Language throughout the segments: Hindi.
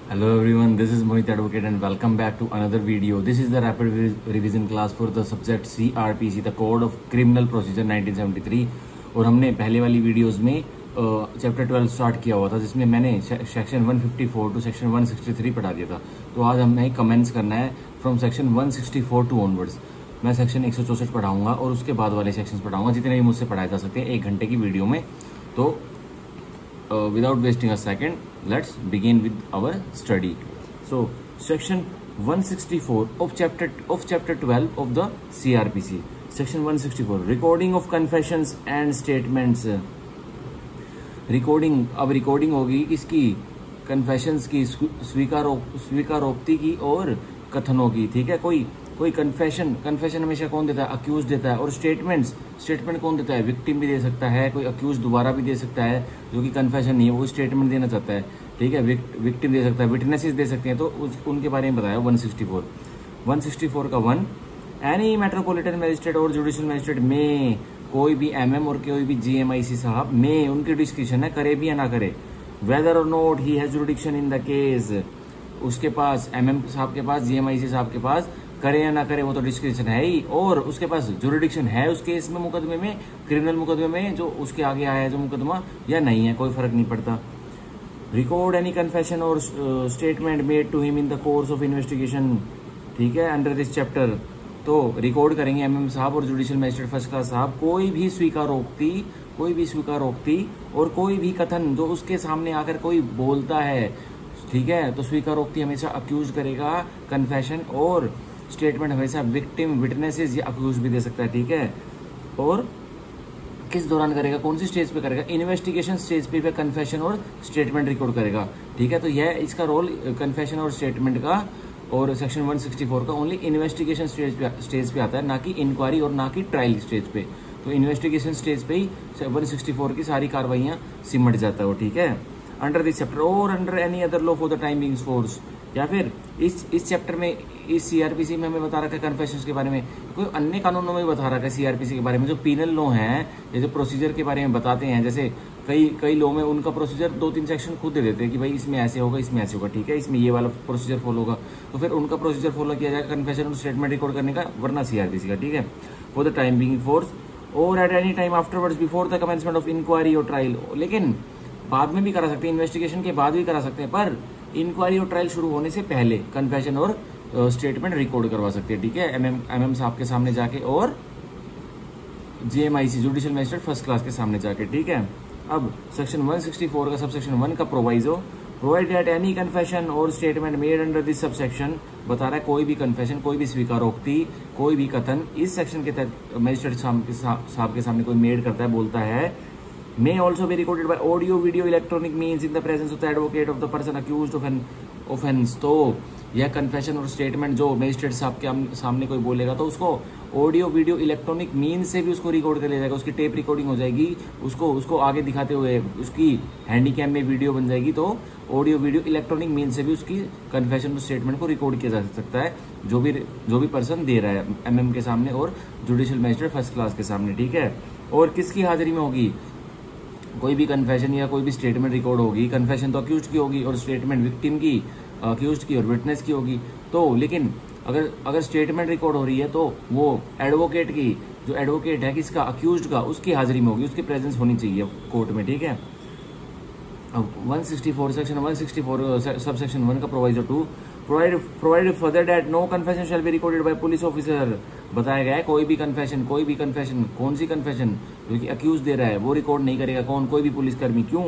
Hello everyone, this is Mohit Advocate and welcome back to another video. This is the rapid revision class for the subject CRPC, the Code of Criminal Procedure 1973। और हमने पहले वाली वीडियोस में चैप्टर 12 स्टार्ट किया हुआ था जिसमें मैंने सेक्शन 154 टू सेक्शन 163 पढ़ा दिया था। तो आज हमें कमेंट्स करना है फ्रॉम सेक्शन 164 टू ऑनवर्ड्स। मैं सेक्शन 164 पढ़ाऊंगा और उसके बाद वाले सेक्शंस पढ़ाऊंगा जितने भी मुझसे पढ़ाए जा सकते हैं 1 घंटे की वीडियो में। तो without wasting a second, let's begin with our study. So, section 164 of chapter 12 of the CRPC. Section 164, recording of confessions and statements. Recording, अब recording होगी किसकी? Confessions की, स्वीकारोक्ति की और कथनों की। ठीक है, कोई कन्फेशन हमेशा कौन देता है? अक्यूज देता है। और स्टेटमेंट कौन देता है? विक्टिम भी दे सकता है, कोई अक्यूज दोबारा भी दे सकता है जो कि कन्फेशन नहीं है, वो स्टेटमेंट देना चाहता है। ठीक है, विक्टिम दे सकता है, विटनेसेस दे सकते हैं। तो उनके बारे में बताया 164 का 1, एनी मेट्रोपॉलिटन मजिस्ट्रेट और जुडिशियल मजिस्ट्रेट में कोई भी एमएम और कोई भी जीएमआईसी साहब में उनकी डिस्क्रिप्शन है, करे भी या ना करे, वेदर और not he has जुडिक्शन in the case. उसके पास एमएम साहब के पास, जीएमआईसी साहब के पास करे या ना करे वो तो डिस्क्रिप्शन है ही, और उसके पास जुरिडिक्शन है उस केस में, मुकदमे में, क्रिमिनल मुकदमे में जो उसके आगे आया है जो मुकदमा, या नहीं है, कोई फर्क नहीं पड़ता। रिकॉर्ड एनी कन्फेशन और statement made to him in the course of investigation. ठीक है, अंडर दिस चैप्टर। तो रिकॉर्ड करेंगे एमएम साहब और जुडिशियल मजिस्ट्रेट फर्स्ट क्लास साहब कोई भी स्वीकारोक्ति और कोई भी कथन जो उसके सामने आकर कोई बोलता है। ठीक है, तो स्वीकारोक्ति हमेशा अक्यूज करेगा, कन्फेशन और स्टेटमेंट हमेशा विक्टिम, विटनेसेस या अक्यूज भी दे सकता है। ठीक है, और किस दौरान करेगा, कौन सी स्टेज पे करेगा? इन्वेस्टिगेशन स्टेज पे कन्फेशन और स्टेटमेंट रिकॉर्ड करेगा। ठीक है, तो यह इसका रोल कन्फेशन और स्टेटमेंट का और सेक्शन 164 का ओनली इन्वेस्टिगेशन स्टेज पे आता है, ना कि इंक्वायरी और ना कि ट्रायल स्टेज पे। तो इन्वेस्टिगेशन स्टेज पे ही 164 की सारी कार्रवाइयां सिमट जाता है वो। ठीक है, अंडर दिस चैप्टर और under any other law for the time being force, या फिर इस चैप्टर में, इस सीआरपीसी में हमें बता रखा है कन्फेशंस के बारे में, कोई अन्य कानूनों में भी बता रखा है सीआरपीसी के बारे में। जो पीनल लॉ है, ये जो प्रोसीजर के बारे में बताते हैं, जैसे कई लॉ में उनका प्रोसीजर 2-3 सेक्शन खुद दे देते हैं कि भाई इसमें ऐसे होगा, इसमें ऐसे होगा। ठीक है, इसमें ये वाला प्रोसीजर फॉलो होगा, तो फिर उनका प्रोसीजर फॉलो किया जाएगा कन्फेशन और स्टेटमेंट रिकॉर्ड करने का, वरना सीआरपीसी का। ठीक है, for the time being force और at any time afterwards before the commencement of inquiry और ट्रायल। लेकिन बाद में भी करा सकते हैं, इन्वेस्टिगेशन के बाद भी करा सकते हैं, पर इंक्वायरी और ट्रायल शुरू होने से पहले कन्फेशन और स्टेटमेंट रिकॉर्ड करवा सकते हैं। ठीक है, एमएम साहब के सामने जाके और जीएमआईसी जुडिशियल मजिस्ट्रेट फर्स्ट क्लास के सामने जाके। ठीक है, अब सेक्शन 164 का सबसेक्शन 1 का proviso, provided that any confession और statement made under this subsection, बता रहा है कोई भी कन्फेशन, कोई भी स्वीकारोक्ति, कोई भी कथन इस सेक्शन के तहत मजिस्ट्रेट साहब के सामने कोई मेड करता है, बोलता है, may also be recorded by audio, video, electronic means in the presence of the advocate of the person accused of an offense। तो यह कन्फेशन और स्टेटमेंट जो मजिस्ट्रेट साहब के सामने कोई बोलेगा तो उसको ऑडियो, वीडियो, इलेक्ट्रॉनिक मीन्स से भी उसको रिकॉर्ड कर लिया जाएगा, उसकी टेप रिकॉर्डिंग हो जाएगी, उसको आगे दिखाते हुए उसकी हैंडीकैम में वीडियो बन जाएगी। तो ऑडियो, वीडियो, इलेक्ट्रॉनिक मीन्स से भी उसकी कन्फेशन और स्टेटमेंट को रिकॉर्ड किया जा सकता है, जो भी पर्सन दे रहा है एमएम के सामने और जुडिशियल मजिस्ट्रेट फर्स्ट क्लास के सामने। ठीक है, और किसकी हाजिरी में होगी? कोई भी कन्फेशन या कोई भी स्टेटमेंट रिकॉर्ड होगी। कन्फेशन तो अक्यूज्ड की होगी और स्टेटमेंट विक्टिम की, अक्यूज्ड की और विटनेस की होगी। तो लेकिन अगर स्टेटमेंट रिकॉर्ड हो रही है तो वो एडवोकेट की, जो एडवोकेट है किसका? अक्यूज्ड का, उसकी हाजिरी में होगी, उसकी प्रेजेंस होनी चाहिए कोर्ट में। ठीक है, 164 सेक्शन 164 सब सेक्शन 1 का proviso 2, provide further that no confession shall be recorded by police officer. बताया गया है कोई भी कन्फेशन, कौन सी कन्फेशन जो कि अक्यूज दे रहा है वो रिकॉर्ड नहीं करेगा। कौन? कोई भी पुलिसकर्मी। क्यों?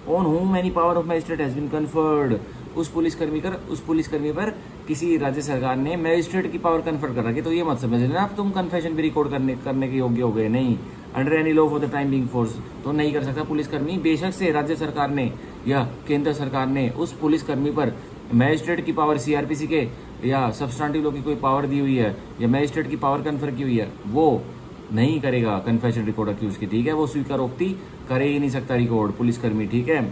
On whom any power of magistrate has been conferred. उस पुलिसकर्मी पर किसी राज्य सरकार ने मजिस्ट्रेट की पावर कन्फर्ड कर रखी। तो ये मत समझ लेना आप तुम कन्फेशन भी रिकॉर्ड करने के योग्य हो गए, नहीं। Under any law for the time being force, तो नहीं कर सकता पुलिसकर्मी, बेशक से राज्य सरकार ने या केंद्र सरकार ने उस पुलिसकर्मी पर मजिस्ट्रेट की पावर, सीआरपीसी के या सब्सटेंटिव लॉ की कोई पावर दी हुई है या मजिस्ट्रेट की पावर कन्फर की हुई है, वो नहीं करेगा कन्फेशन रिकॉर्ड अक्यूज की। ठीक है, वो स्वीकारोक्ति करे ही नहीं सकता रिकॉर्ड पुलिसकर्मी। ठीक है,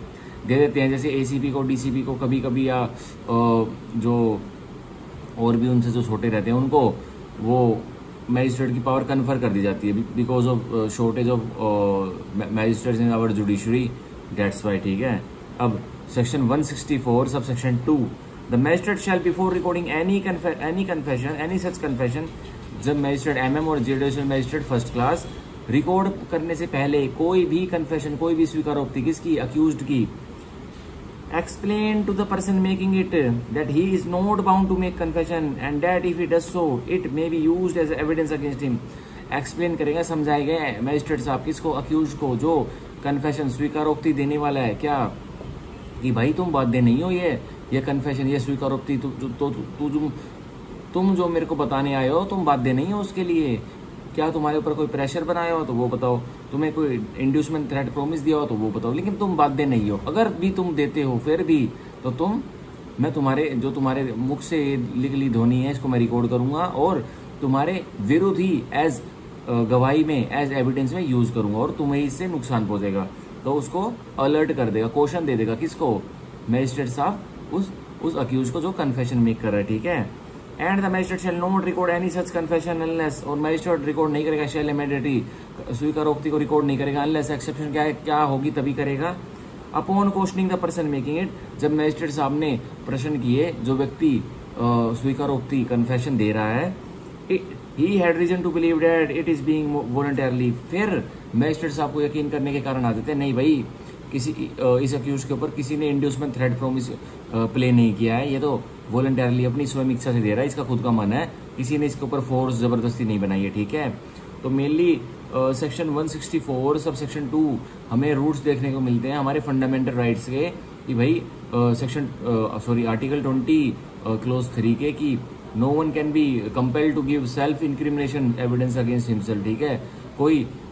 दे देते हैं जैसे एसीपी को, डीसीपी को कभी या जो और भी उनसे जो छोटे रहते हैं उनको वो मजिस्ट्रेट की पावर कन्फर कर दी जाती है because of shortage of magistrates in our judiciary, that's why. ठीक है, अब सेक्शन 164 सब section 2, the magistrate shall before recording any confession any such confession, जब मैजिस्ट्रेट एमएम और judicial magistrate first class record करने से पहले कोई भी कन्फेशन, कोई भी स्वीकारोक्ति किसकी, अक्यूज्ड की, explain to the person making it that he is not bound to make confession and that if he does so it may be used as evidence against him। Explain करेगा, समझाएगा मैजिस्ट्रेट साहब किसको, अक्यूज को, जो कन्फेशन स्वीकारोक्ति देने वाला है, क्या कि भाई तुम बाध्य नहीं हो, ये कन्फेशन, ये स्वीकारोक्ति तुम जो मेरे को बताने आए हो तुम बाध्य नहीं हो उसके लिए, क्या तुम्हारे ऊपर कोई प्रेशर बनाया हो तो वो बताओ, तुम्हें कोई इंड्यूसमेंट थ्रेट प्रॉमिस दिया हो तो वो बताओ, लेकिन तुम बाध्य नहीं हो। अगर भी तुम देते हो फिर भी तो मैं तुम्हारे मुख से लिख ली ध्वनि है इसको मैं रिकॉर्ड करूंगा और तुम्हारे विरुद्ध ही एज गवाही में, एज एविडेंस में यूज करूंगा और तुम्हें इससे नुकसान पहुंचेगा। तो उसको अलर्ट कर देगा, क्वेश्चन दे देगा, किसको, मैजिस्ट्रेट साहब उस अक्यूज को जो कन्फेशन मेक कर रहा है, ठीक है। And the magistrate shall not record any such confession unless, और मैजिस्ट्रेट रिकॉर्ड नहीं करेगा, शैल इमीडिएटली स्वीकारोक्ति को रिकॉर्ड नहीं करेगा, अनलेस एक्सेप्शन क्या होगी तभी करेगा, upon questioning the person making it, जब मैजिस्ट्रेट साहब ने प्रश्न किए जो व्यक्ति स्वीकारोक्ति कन्फेशन दे रहा है, he had reason to believe that it is being voluntarily, फिर मैजिस्ट्रेट साहब को यकीन करने के कारण आ जाते हैं, नहीं भाई इस अक्यूज के ऊपर किसी ने इंड्यूसमेंट थ्रेट प्रॉमिस प्ले नहीं किया है, ये तो वॉलंटरली अपनी स्वयं इच्छा से दे रहा है, इसका खुद का मन है, किसी ने इसके ऊपर फोर्स जबरदस्ती नहीं बनाई है, ठीक है। तो मेनली सेक्शन 164 सब सेक्शन 2 हमें रूट्स देखने को मिलते हैं हमारे फंडामेंटल राइट्स के, कि भाई आर्टिकल 20 क्लोज 3 के, कि no one can be compelled to give self incrimination evidence against himself, ठीक है।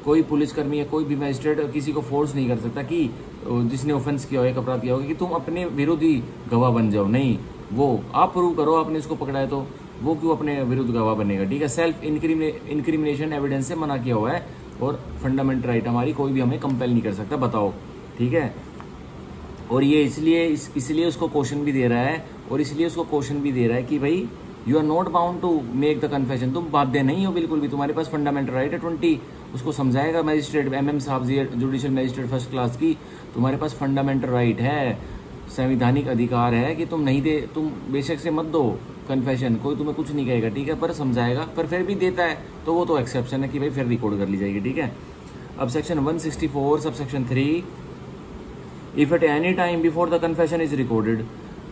कोई पुलिसकर्मी या कोई भी मैजिस्ट्रेट किसी को फोर्स नहीं कर सकता कि जिसने ऑफेंस किया हो, एक अपराध किया होगा, कि तुम अपने विरुद्ध ही गवाह बन जाओ, नहीं, वो आप प्रूव करो आपने उसको पकड़ा है तो वो क्यों अपने विरुद्ध गवाह बनेगा, ठीक है। सेल्फ इंक्रिमिनेशन एविडेंस से मना किया हुआ है और फंडामेंटल राइट हमारी कोई भी हमें कंपेल नहीं कर सकता, बताओ, ठीक है। और ये इसलिए उसको क्वेश्चन भी दे रहा है, और इसलिए उसको क्वेश्चन भी दे रहा है कि भाई you are not bound to make the confession, तुम बाध्य नहीं हो बिल्कुल भी, तुम्हारे पास फंडामेंटल राइट है 20, उसको समझाएगा मैजिस्ट्रेट एमएम साहब जुडिशियल मैजिस्ट्रेट फर्स्ट क्लास की, तुम्हारे पास फंडामेंटल राइट है, संवैधानिक अधिकार है कि तुम बेशक से मत दो कन्फेशन, कोई तुम्हें कुछ नहीं कहेगा, ठीक है, पर समझाएगा, पर फिर भी देता है तो वो तो एक्सेप्शन है कि भाई फिर रिकॉर्ड कर ली जाएगी, ठीक है। अब section 164 sub section 3, if at any time before the confession is recorded,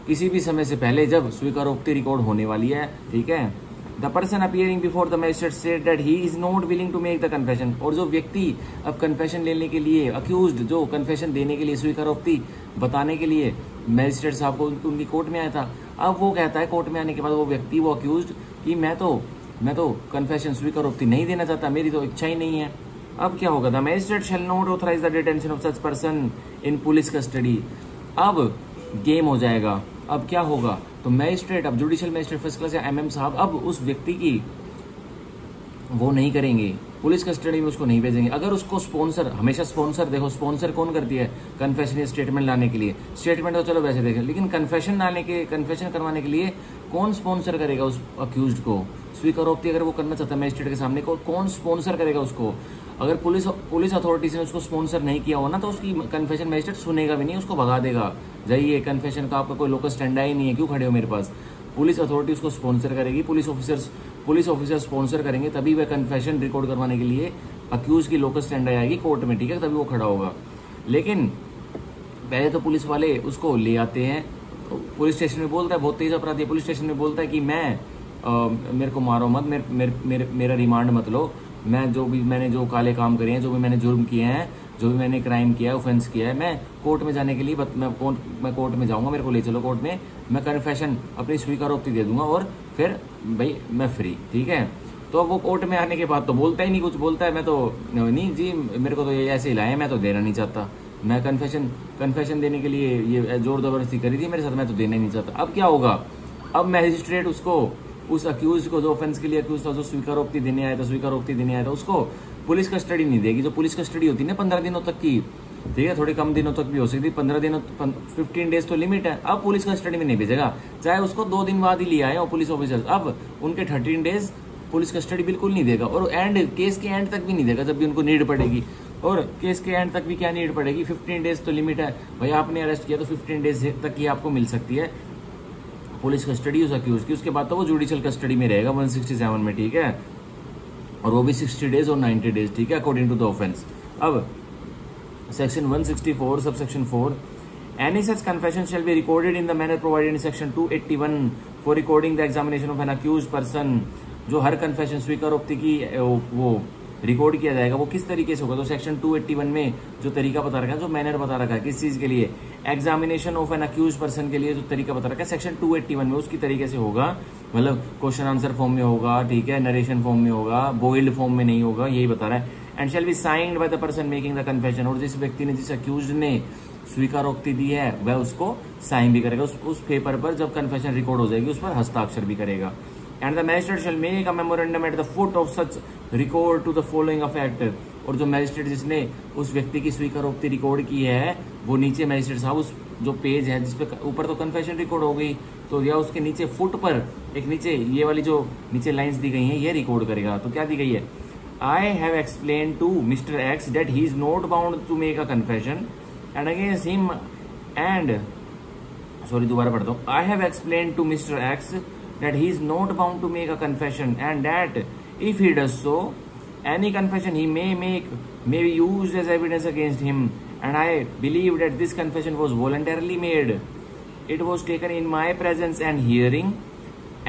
किसी भी समय से पहले जब स्वीकारोक्ति रिकॉर्ड होने वाली है, ठीक है, the person appearing before the magistrate said that he is not willing to make the confession, और जो व्यक्ति अब कन्फेशन लेने के लिए, अक्यूज्ड जो कन्फेशन देने के लिए, स्वीकारोक्ति बताने के लिए मैजिस्ट्रेट साहब को उनकी कोर्ट में आया था, अब वो कहता है कोर्ट में आने के बाद वो व्यक्ति, वो अक्यूज्ड, कि मैं तो कन्फेशन स्वीकारोक्ति नहीं देना चाहता, मेरी तो इच्छा ही नहीं है। अब क्या होगा, the magistrate shall not authorise the detention of such person in police custody, अब गेम हो जाएगा। अब क्या होगा, तो मैजिस्ट्रेट, अब जुडिशियल मैजिस्ट्रेट फर्स्ट क्लास या एमएम साहब अब उस व्यक्ति की वो नहीं करेंगे, पुलिस कस्टडी में उसको नहीं भेजेंगे। अगर उसको स्पॉन्सर, हमेशा स्पॉन्सर, देखो स्पॉन्सर कौन करती है कन्फेशन या स्टेटमेंट लाने के लिए, स्टेटमेंट तो चलो वैसे देखें, लेकिन कन्फेशन करवाने के लिए कौन स्पॉन्सर करेगा उस अक्यूज्ड को, स्वीकारोक्ति अगर वो करना चाहता है मैजिस्ट्रेट के सामने, कौन स्पॉन्सर करेगा उसको। अगर पुलिस अथॉरिटीज ने उसको स्पॉन्सर नहीं किया हो ना, तो उसकी कन्फेशन मैजिस्ट्रेट सुनेगा भी नहीं, उसको भगा देगा, जाइए कन्फेशन का आपका कोई लोकस स्टैंड ही नहीं है, क्यों खड़े हो मेरे पास। पुलिस अथॉरिटी उसको स्पॉन्सर करेगी, पुलिस ऑफिसर स्पॉन्सर करेंगे, तभी वह कन्फेशन रिकॉर्ड करवाने के लिए अक्यूज की लोकस स्टैंड आएगी कोर्ट में, ठीक है, तभी वो खड़ा होगा। लेकिन पहले तो पुलिस वाले उसको ले आते हैं, तो पुलिस स्टेशन में बोलता है, बहुत तेज अपराधी है, पुलिस स्टेशन में बोलता है कि मेरे को मारो मत, मेरा रिमांड मत लो, मैंने जो काले काम करे हैं, जो भी मैंने जुर्म किए हैं, जो भी मैंने क्राइम किया है, ऑफेंस किया है, मैं कोर्ट में जाने के लिए मैं कोर्ट में जाऊंगा, मेरे को ले चलो कोर्ट में, मैं कन्फेशन अपनी स्वीकारोक्ति दे दूंगा और फिर भाई मैं फ्री, ठीक है। तो वो कोर्ट में आने के बाद तो बोलता ही नहीं कुछ, बोलता है मैं तो नहीं जी, मेरे को तो ये ऐसे ही लाए, मैं तो देना नहीं चाहता, मैं कन्फेशन देने के लिए ये जोर जबरदस्ती करी थी मेरे साथ, मैं तो देना ही नहीं चाहता। अब क्या होगा, अब मैजिस्ट्रेट उस अक्यूज को, जो ऑफेंस के लिए अक्यूज था, जो स्वीकारोक्ति देने आया था, उसको पुलिस कस्टडी नहीं देगी। जो पुलिस कस्टडी होती है ना 15 दिनों तक की, ठीक है, थोड़ी कम दिनों तक भी हो सकती है, 15 डेज तो लिमिट है। अब पुलिस कस्टडी में नहीं भेजेगा, चाहे उसको 2 दिन बाद ही लिया है और पुलिस ऑफिसर, अब उनके 13 डेज पुलिस कस्टडी बिल्कुल नहीं देगा, और केस के एंड तक भी नहीं देगा, जब भी उनको नीड पड़ेगी। और केस के एंड तक भी क्या नीड पड़ेगी, 15 डेज तो लिमिट है भाई, आपने अरेस्ट किया तो 15 डेज तक ही आपको मिल सकती है पुलिस कस्टडी उस अक्यूज की, उसके बाद तो वो जुडिशियल कस्टडी में रहेगा 167 में, ठीक है, और वो भी 60 डेज और 90 डेज, ठीक है, अकॉर्डिंग टू द ऑफेंस। अब section 164 subsection 4, any such confession shall be recorded in the manner provided in section 281 for recording the examination of an accused person. जो हर कन्फेशन स्वीकारोक्ति की वो रिकॉर्ड किया जाएगा, वो किस तरीके से होगा, तो सेक्शन 281 में जो तरीका बता रखा है, जो मैनर बता रखा है, किस चीज के लिए, examination of an accused person के लिए जो तरीका बता रखा है सेक्शन 281 में, उसकी तरीके से होगा, मतलब क्वेश्चन आंसर फॉर्म में होगा, ठीक है, नरेशन फॉर्म में होगा, बॉइल्ड फॉर्म में नहीं होगा, यही बता रहा है। And shall be signed by the person making the confession, और जिस व्यक्ति ने, जिस अक्यूज ने स्वीकारोक्ति दी है वह उसको साइन भी करेगा, उस पेपर पर जब कन्फेशन रिकॉर्ड हो जाएगी उस पर हस्ताक्षर भी करेगा। And the magistrate shall make a memorandum at the foot of such record to the following effect, और जो मैजिस्ट्रेट जिसने उस व्यक्ति की स्वीकारोक्ति रिकॉर्ड की है वो नीचे मैजिस्ट्रेट साहब उस जो पेज है जिसपे ऊपर तो कन्फेशन रिकॉर्ड हो गई, तो या उसके नीचे फुट पर एक नीचे ये वाली जो नीचे लाइंस दी गई हैं ये रिकॉर्ड करेगा। तो क्या दी गई है, I have explain to mister X that he is not bound to make a confession and against him and दोबारा पढ़ता हूँ, I have explain to mister X that he is not bound to make a confession and that if he does so, any confession he may make may be used as evidence against him, and I believe that this confession was voluntarily made. It was taken in my presence and hearing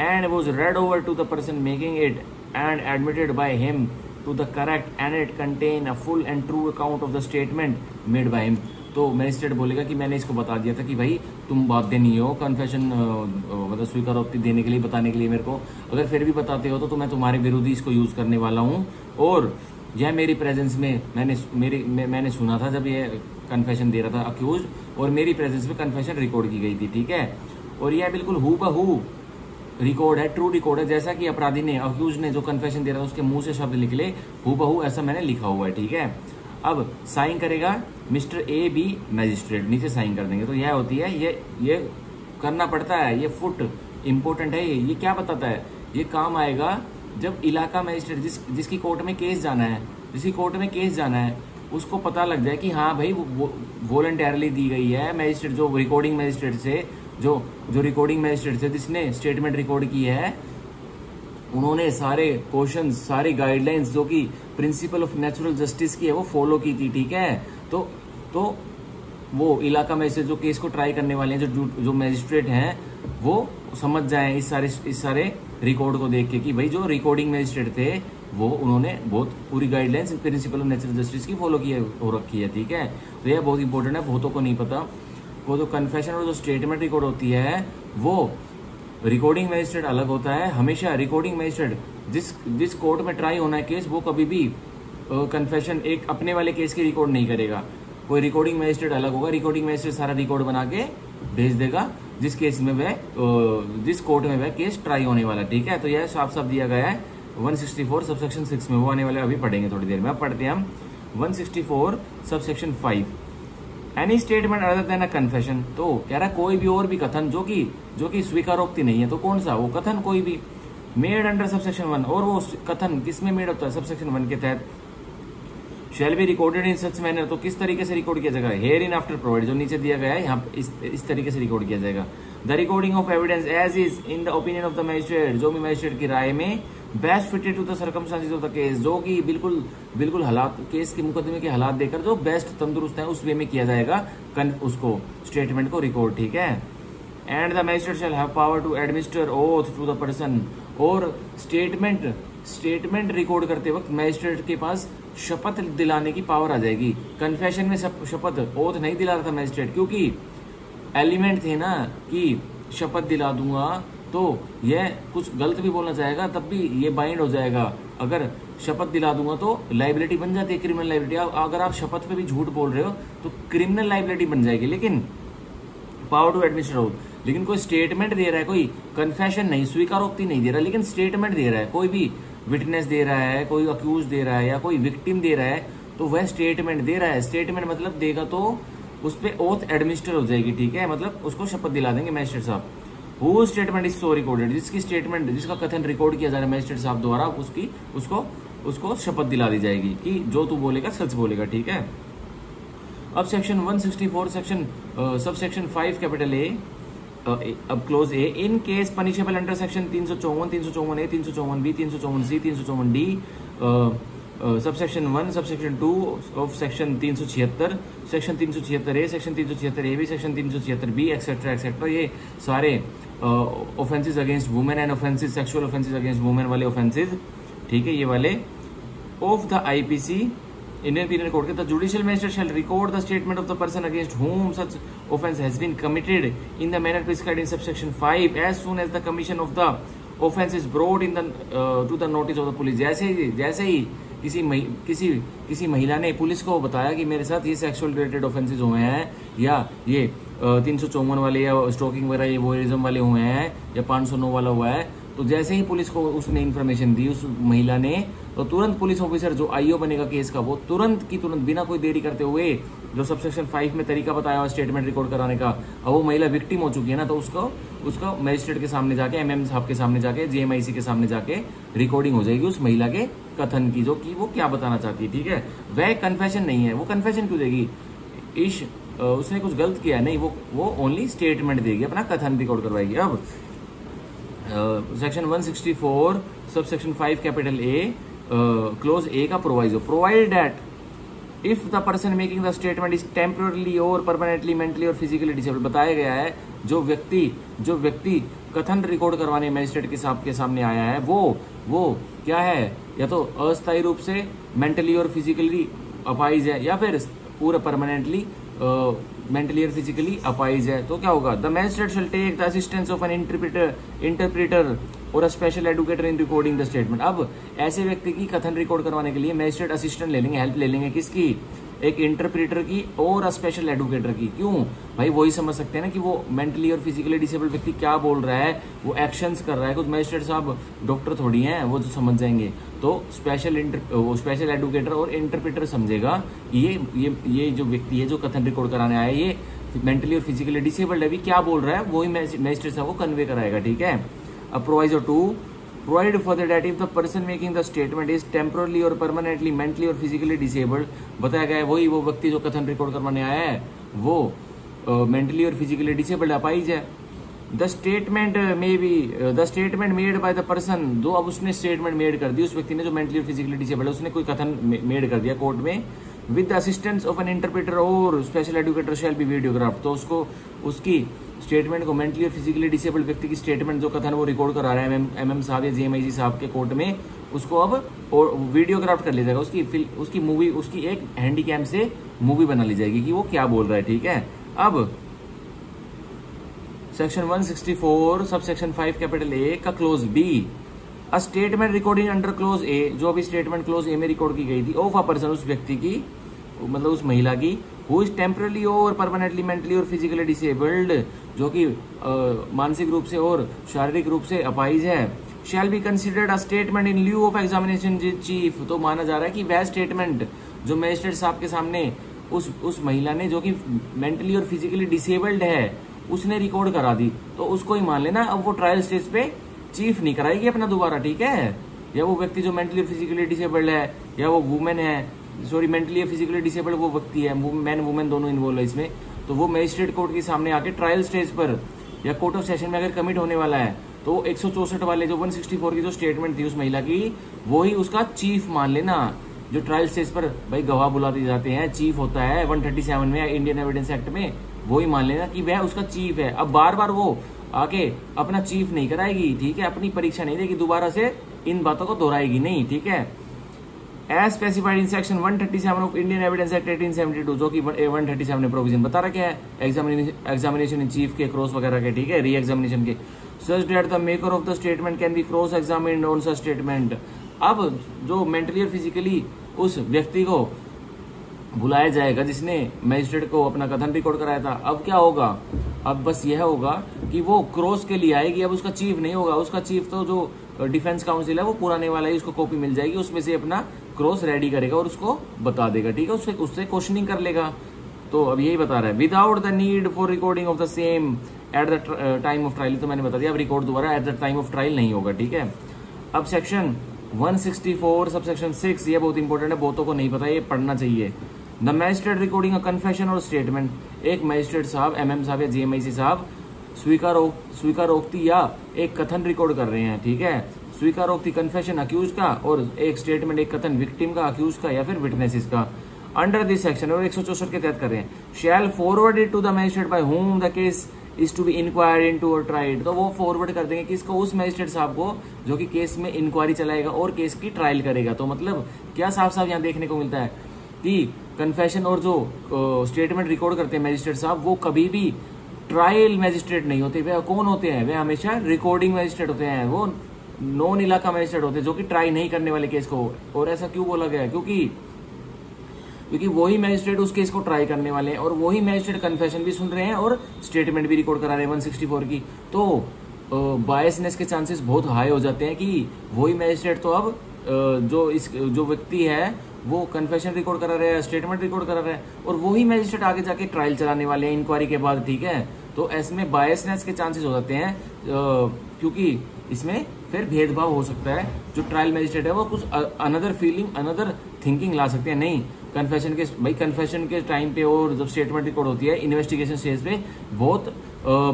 and was read over to the person making it and admitted by him to the correct, and it contain a full and true account of the statement made by him. तो मैजिस्ट्रेट बोलेगा कि मैंने इसको बता दिया था कि भाई तुम बाध्य नहीं हो कन्फेशन मतलब स्वीकारोक्ति देने के लिए, बताने के लिए मेरे को, अगर फिर भी बताते हो तो मैं तुम्हारे विरुद्ध ही इसको यूज करने वाला हूँ, और यह मेरी प्रेजेंस में मैंने सुना था जब ये कन्फेशन दे रहा था अक्यूज, और मेरी प्रेजेंस में कन्फेशन रिकॉर्ड की गई थी, ठीक है, और यह बिल्कुल हूबहू रिकॉर्ड है, ट्रू रिकॉर्ड है, जैसा कि अपराधी ने, अक्यूज ने जो कन्फेशन दे रहा था उसके मुंह से शब्द निकले हूबहू ऐसा मैंने लिखा हुआ है, ठीक है। अब साइन करेगा मिस्टर ए बी मैजिस्ट्रेट, नीचे साइन कर देंगे, तो यह होती है, ये करना पड़ता है, ये फुट इंपॉर्टेंट है, ये क्या बताता है, ये काम आएगा जब इलाका मैजिस्ट्रेट जिसकी कोर्ट में केस जाना है, जिसकी कोर्ट में केस जाना है उसको पता लग जाए कि हाँ भाई वो वॉलंटियरली दी गई है, मैजिस्ट्रेट जो रिकॉर्डिंग मैजिस्ट्रेट से जो रिकॉर्डिंग मैजिस्ट्रेट से जिसने स्टेटमेंट रिकॉर्ड की है उन्होंने सारे क्वेश्चन, सारी गाइडलाइंस जो कि प्रिंसिपल ऑफ नेचुरल जस्टिस की है वो फॉलो की थी, ठीक है, तो वो इलाका मैजिस्ट्रेट जो केस को ट्राई करने वाले हैं, जो मैजिस्ट्रेट हैं वो समझ जाएं इस सारे रिकॉर्ड को देख के कि भाई जो रिकॉर्डिंग मैजिस्ट्रेट थे वो उन्होंने बहुत पूरी guidelines principle of natural justice की फॉलो की हो रखी है, ठीक है। तो यह बहुत इंपॉर्टेंट है, बहुतों को नहीं पता। वो जो कन्फेशन और जो स्टेटमेंट रिकॉर्ड होती है वो रिकॉर्डिंग मैजिस्ट्रेट अलग होता है हमेशा। रिकॉर्डिंग मैजिस्ट्रेट जिस कोर्ट में ट्राई होना है केस, वो कभी भी कन्फेशन एक अपने वाले केस की रिकॉर्ड नहीं करेगा, कोई रिकॉर्डिंग मैजिस्ट्रेट अलग होगा। रिकॉर्डिंग मैजिस्ट्रेट सारा रिकॉर्ड बना के भेज देगा जिस केस में वह जिस कोर्ट में वह केस ट्राई होने वाला, ठीक है। तो यह साफ साफ दिया गया है 164 सबसेक्शन 6 में, वो आने वाले अभी पढ़ेंगे थोड़ी देर में। अब पढ़ते हैं हम 164 subsection 5, any statement other than अ कन्फेशन। तो कह रहा है कोई भी और भी कथन जो कि स्वीकारोक्ति नहीं है, तो कौन सा वो कथन, कोई भी मेड अंडर सबसेक्शन 1, और वो कथन किसमें मेड होता है, सबसेक्शन 1 के तहत। शैल be recorded in such manner, तो किस तरीके से रिकॉर्ड किया जाएगा, हेयर इन आफ्टर प्रोवाइड, जो नीचे दिया गया है यहाँ इस तरीके से रिकॉर्ड किया जाएगा। The recording of evidence as is in the opinion of the magistrate, जो भी मैजिस्ट्रेट की राय में best fitted to the circumstances of the case, जो कि बिल्कुल हालात, केस के मुकदमे के हालात देखकर जो बेस्ट तंदुरुस्त है उस वे में किया जाएगा उसको स्टेटमेंट को रिकॉर्ड, ठीक है। And the magistrate shall have power to administer oath to the person, और स्टेटमेंट रिकॉर्ड करते वक्त मैजिस्ट्रेट के पास शपथ दिलाने की पावर आ जाएगी। कन्फेशन में शपथ ओथ नहीं दिला रहा था मैजिस्ट्रेट, क्योंकि एलिमेंट थे ना कि शपथ दिला दूंगा तो यह कुछ गलत भी बोलना चाहेगा तब भी ये बाइंड हो जाएगा। अगर शपथ दिला दूंगा तो लाइबिलिटी बन जाती है, क्रिमिनल लाइबिलिटी। अगर आप शपथ पे भी झूठ बोल रहे हो तो क्रिमिनल लाइबिलिटी बन जाएगी। लेकिन पावर टू एडमिनिस्टर ओथ, लेकिन कोई स्टेटमेंट दे रहा है, कोई कन्फेशन नहीं, स्वीकारोक्ति नहीं दे रहा, लेकिन स्टेटमेंट दे रहा है, कोई भी विटनेस दे रहा है, कोई अक्यूज दे रहा है या कोई विक्टिम दे रहा है, तो वह स्टेटमेंट दे रहा है। स्टेटमेंट मतलब देगा तो उस पर ओथ एडमिनिस्टर हो जाएगी, ठीक है, मतलब उसको शपथ दिला देंगे मैजिस्ट्रेट साहब। Who statement is so recorded, जिसकी स्टेटमेंट, जिसका कथन रिकॉर्ड किया जा रहा है मैजिस्ट्रेट साहब द्वारा, उसको उसको शपथ दिला दी जाएगी कि जो तू बोलेगा सच बोलेगा, ठीक है। अब section 164 sub section 5 capital A, अब clause A, in case punishable under section 354, 354 A, 354 B, 354 C, 354 D, subsection 1, subsection 2 of section 376, section 376 A, section 376 A B, section 376 B, etcetera etcetera, ये सारे offences against women and offences, sexual offences against women वाले ऑफेंसेस, ठीक है, ये वाले of the IPC Indian penal code के, the judicial magistrate shall record the statement of the person against whom such offence has been committed in the manner prescribed in subsection 5 as soon as the commission of the offence is brought in the to the notice of the police। जैसे ही किसी महिला ने पुलिस को बताया कि मेरे साथ ये सेक्सुअल रिलेटेड ऑफेंसेस हुए हैं, या ये 354 वाले या स्टॉकिंग वगैरह ये वोयरिज्म वाले हुए हैं, या 509 वाला हुआ है, तो जैसे ही पुलिस को उसने इन्फॉर्मेशन दी उस महिला ने, तो तुरंत पुलिस ऑफिसर जो आईओ बनेगा केस का, वो तुरंत बिना कोई देरी करते हुए जो सबसेक्शन 5 में तरीका बताया हुआ स्टेटमेंट रिकॉर्ड कराने का, अब वो महिला विक्टिम हो चुकी है ना, तो उसको मजिस्ट्रेट के सामने जाके, एमएम साहब के सामने जाके, जेएमआईसी के सामने जाके रिकॉर्डिंग हो जाएगी उस महिला के कथन की, जो कि वो क्या बताना चाहती है, ठीक है। वह कन्फेशन नहीं है, वो कन्फेशन क्यों देगी, उसने कुछ गलत किया नहीं, वो ओनली स्टेटमेंट देगी, अपना कथन रिकॉर्ड करवाएगी। अब section 164 sub section 5 capital A, clause A का proviso, provided that if the person making the statement is temporarily और परमानेंटली मेंटली और फिजिकली डिसेबल्ड, बताया गया है जो व्यक्ति कथन रिकॉर्ड करवाने मजिस्ट्रेट के सामने आया है, वो क्या है, या तो अस्थायी रूप से मेंटली और फिजिकली अपाइज है, या फिर पूरा परमानेंटली मेंटली और फिजिकली अपाइज है, तो क्या होगा, the magistrate shall take the assistance of an interpreter और a special educator in recording the statement. अब ऐसे व्यक्ति की कथन रिकॉर्ड करवाने के लिए मजिस्ट्रेट असिस्टेंट ले लेंगे, हेल्प ले लेंगे, किसकी, एक इंटरप्रेटर की और अ स्पेशल एडवोकेटर की। क्यों भाई, वही समझ सकते हैं ना कि वो मेंटली और फिजिकली डिसेबल्ड व्यक्ति क्या बोल रहा है, वो एक्शंस कर रहा है, कुछ मजिस्ट्रेट साहब डॉक्टर थोड़ी हैं, वो तो समझ जाएंगे, तो स्पेशल एडवोकेटर और इंटरप्रेटर समझेगा ये जो व्यक्ति है जो कथन रिकॉर्ड कराने आया है, ये मेंटली और फिजिकली डिसेबल्ड है, भी क्या बोल रहा है वही मजिस्ट्रेट साहब को कन्वे कराएगा, ठीक है। अब proviso 2, provide further that if the person making the statement is temporarily और परमानेंटली मेंटली और फिजिकली डिसेबल्ड, बताया गया है वही वो व्यक्ति जो कथन रिकॉर्ड करवाने आया है वो मेंटली और फिजिकली डिसेबल्ड अपाइज है। The statement made by the person, दो अब उसने स्टेटमेंट मेड कर दी, उस व्यक्ति ने जो मेंटली और फिजिकली डिसेबल्ड है उसने कोई कथन मेड कर दिया कोर्ट में, with the assistance of an interpreter और स्पेशल एडवोकेटर शैल बी वीडियोग्राफ, तो उसकी स्टेटमेंट को मेंटली और फिजिकली डिसेबल्ड व्यक्ति की स्टेटमेंट जो कथन वो रिकॉर्ड करा रहा है एमएम साहब या जेएमआईसी साहब के कोर्ट में, उसको अब वीडियोग्राफ कर लिया जाएगा, उसकी मूवी, उसकी एक हैंडीकैम से मूवी बना ली जाएगी कि वो क्या बोल रहा है, ठीक है। अब section 164 sub section 5 capital A का clause B, a statement recording under clause A, जो अभी स्टेटमेंट क्लोज ए में रिकॉर्ड की गई थी, ऑफ अ पर्सन, उस व्यक्ति की, मतलब उस महिला की, हु इज टेम्परली और परमानेंटली मेंटली और फिजिकली डिसेबल्ड, जो कि मानसिक रूप से और शारीरिक रूप से अपाइज है, shall be considered a statement in lieu of examination chief, तो माना जा रहा है कि वह स्टेटमेंट जो मजिस्ट्रेट साहब के सामने उस महिला ने जो कि मेंटली और फिजिकली डिसेबल्ड है उसने रिकॉर्ड करा दी, तो उसको ही मान लेना। अब वो ट्रायल स्टेज पे चीफ नहीं कराएगी अपना दोबारा, ठीक है। या वो व्यक्ति जो मेंटली और फिजिकली डिसेबल्ड है, या वो वुमेन है, सॉरी मेंटली और फिजिकली डिसेबल्ड वो व्यक्ति है, मैन वुमेन दोनों इन्वॉल्व है इसमें, तो वो मजिस्ट्रेट कोर्ट के सामने आके ट्रायल स्टेज पर या कोर्ट ऑफ सेशन में अगर कमिट होने वाला है, तो 164 वाले जो 164 की जो स्टेटमेंट थी उस महिला की, वो ही उसका चीफ मान लेना। जो ट्रायल स्टेज पर भाई गवाह बुला दिए जाते हैं, चीफ होता है 137 में इंडियन एविडेंस एक्ट में, वो ही मान लेना कि वह उसका चीफ है। अब बार बार वो आके अपना चीफ नहीं कराएगी, ठीक है, अपनी परीक्षा नहीं देगी, दोबारा से इन बातों को दोहराएगी नहीं, ठीक है। As specified in section 137 of Indian evidence act 1872, जो कि 137 ने प्रोविजन बता रखे है एग्जामिनेशन इन चीफ के, क्रॉस वगैरह के, ठीक है, री एग्जामिनेशन के, such that the maker of the statement can be cross examined on such statement. अब जो मेंटली और फिजिकली उस व्यक्ति को बुलाया जाएगा जिसने मजिस्ट्रेट को अपना कथन रिकॉर्ड कराया था, अब क्या होगा, अब बस यह होगा कि वो क्रॉस के लिए आएगी, अब उसका चीफ नहीं होगा, उसका चीफ तो जो डिफेंस काउंसिल है वो पुराने वाला ही, उसको कॉपी मिल जाएगी, उसमें से अपना क्रॉस रेडी करेगा और उसको बता देगा, ठीक है, उससे क्वेश्चनिंग कर लेगा। तो अब यही बता रहा है, without the need for recording of the same at the time of trial, तो मैंने बता दिया अब रिकॉर्ड दोबारा eight the time of trial नहीं होगा, ठीक है। अब सेक्शन 164 सबसेक्शन 6, ये बहुत इंपॉर्टेंट है, बहुतों को नहीं पता, ये पढ़ना चाहिए। The magistrate recording a confession और स्टेटमेंट, एक मैजिस्ट्रेट साहब, एमएम साहब या जीएमआईसी साहब स्वीकारोक्ति या एक कथन रिकॉर्ड कर रहे हैं, ठीक है। स्वीकारोक्ति कन्फेशन अक्यूज का, और एक स्टेटमेंट एक कथन विक्टिम का, अक्यूज का या फिर विटनेसेस का, अंडर दिस सेक्शन, और 164 के तहत कर रहे हैं। Shall forward it to the magistrate by whom the case is to be inquired into और ट्राइड, तो वो फॉरवर्ड कर देंगे किसको, उस मैजिस्ट्रेट साहब को जो कि केस में इंक्वायरी चलाएगा और केस की ट्रायल करेगा। तो मतलब क्या साफ साफ यहाँ देखने को मिलता है कि कन्फेशन और जो स्टेटमेंट रिकॉर्ड करते हैं मैजिस्ट्रेट साहब, वो कभी भी ट्रायल मैजिस्ट्रेट नहीं होते। वे कौन होते हैं, वे हमेशा रिकॉर्डिंग मैजिस्ट्रेट होते हैं, वो नॉन इलाका मैजिस्ट्रेट होते हैं जो कि ट्राई नहीं करने वाले केस को। और ऐसा क्यों बोला गया है, क्योंकि वही मैजिस्ट्रेट उस केस को ट्राई करने वाले हैं और वही मैजिस्ट्रेट कन्फेशन भी सुन रहे हैं और स्टेटमेंट भी रिकॉर्ड करा रहे हैं 164 की। तो बायसनेस के चांसेस बहुत हाई हो जाते हैं कि वही मैजिस्ट्रेट तो अब जो व्यक्ति है वो कन्फेशन रिकॉर्ड करा रहे हैं, स्टेटमेंट रिकॉर्ड करा रहे हैं, और वही मैजिस्ट्रेट आगे जाके ट्रायल चलाने वाले हैं इंक्वायरी के बाद, ठीक है। तो ऐसे में बायसनेस के चांसेस हो जाते हैं, क्योंकि इसमें फिर भेदभाव हो सकता है। जो ट्रायल मैजिस्ट्रेट है वो कुछ अनदर फीलिंग, अनदर थिंकिंग ला सकते हैं। नहीं, कन्फेशन के टाइम पे और जब स्टेटमेंट रिकॉर्ड होती है इन्वेस्टिगेशन स्टेज पे बहुत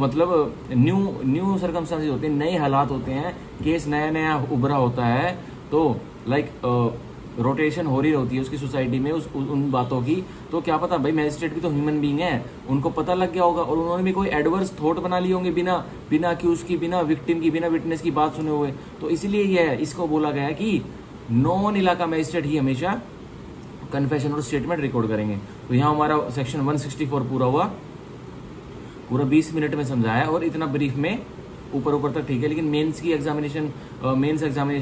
मतलब न्यू सर्कमस्टांसेस होते हैं, नए हालात होते हैं, केस नया नया उभरा होता है। तो लाइक रोटेशन हो रही होती है उसकी सोसाइटी में उन बातों की। तो क्या पता भाई, मैजिस्ट्रेट भी तो ह्यूमन बीइंग है, उनको पता लग गया होगा और उन्होंने भी कोई एडवर्स थॉट बना लिए होंगे बिना अक्यूज की, बिना विक्टिम की, बिना विटनेस की बात सुने हुए। तो इसलिए यह इसको बोला गया है कि नॉन इलाका मैजिस्ट्रेट ही हमेशा कन्फेशन और स्टेटमेंट रिकॉर्ड करेंगे। तो यहाँ हमारा सेक्शन 164 पूरा हुआ, पूरा 20 मिनट में समझाया और इतना ब्रीफ में ऊपर तक, ठीक है। लेकिन मेंस एग्जामिनेशन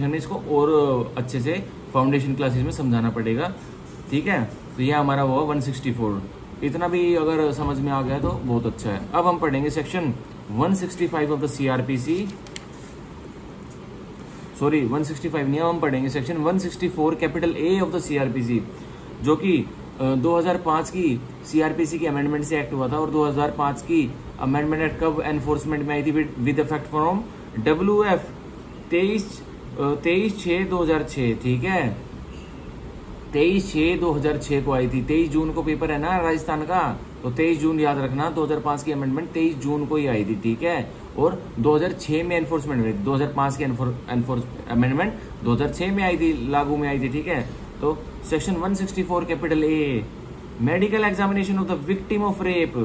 में इसको और अच्छे से फाउंडेशन क्लासेस में समझाना पड़ेगा, ठीक है। तो यह हमारा हुआ 164, इतना भी अगर समझ में आ गया तो बहुत अच्छा है। अब हम पढ़ेंगे section 165 of the CrPC, sorry 165 नहीं, हम पढ़ेंगे section 164 capital A of the CrPC, जो कि 2005 की सीआरपीसी की अमेंडमेंट से एक्ट हुआ था। और 2005 की अमेंडमेंट एक्ट कब एनफोर्समेंट में आई थी, विद इफेक्ट फ्रॉम WF 23/6/2006, ठीक है। 23/6/2006 को आई थी। 23 जून को पेपर है ना राजस्थान का, तो 23 जून याद रखना। 2005 की अमेंडमेंट 23 जून को ही आई थी, ठीक है। और 2006 में एनफोर्समेंट हुई, 2005 की अमेंडमेंट 2006 में आई थी, लागू में आई थी, ठीक है। तो section 164 capital A, medical examination of the victim of rape.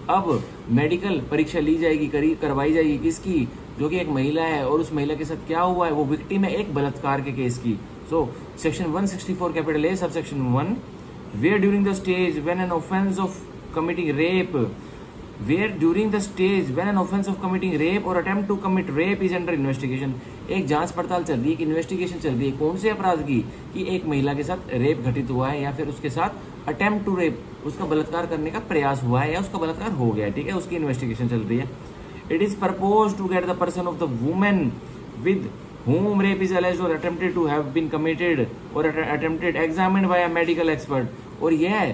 अब मेडिकल परीक्षा ली जाएगी, करवाई जाएगी किसकी, जो कि एक महिला है और उस महिला के साथ क्या हुआ है, वो विक्टिम है एक बलात्कार के केस की। So section 164 capital A sub section 1, where during the stage when an offence of committing rape, और attempt to commit rape is under investigation. एक जांच पड़ताल चल रही है, एक इन्वेस्टिगेशन चल रही है, कौन से अपराध की, कि एक महिला के साथ रेप घटित हुआ है या फिर उसके साथ अटेम्प्ट टू रेप, उसका बलात्कार करने का प्रयास हुआ है या उसका बलात्कार हो गया है, ठीक है, उसकी इन्वेस्टिगेशन चल रही है। It is propose to get the person of the women with whom rape is alleged or attempted to have been committed or attempted examined by a medical expert। और यह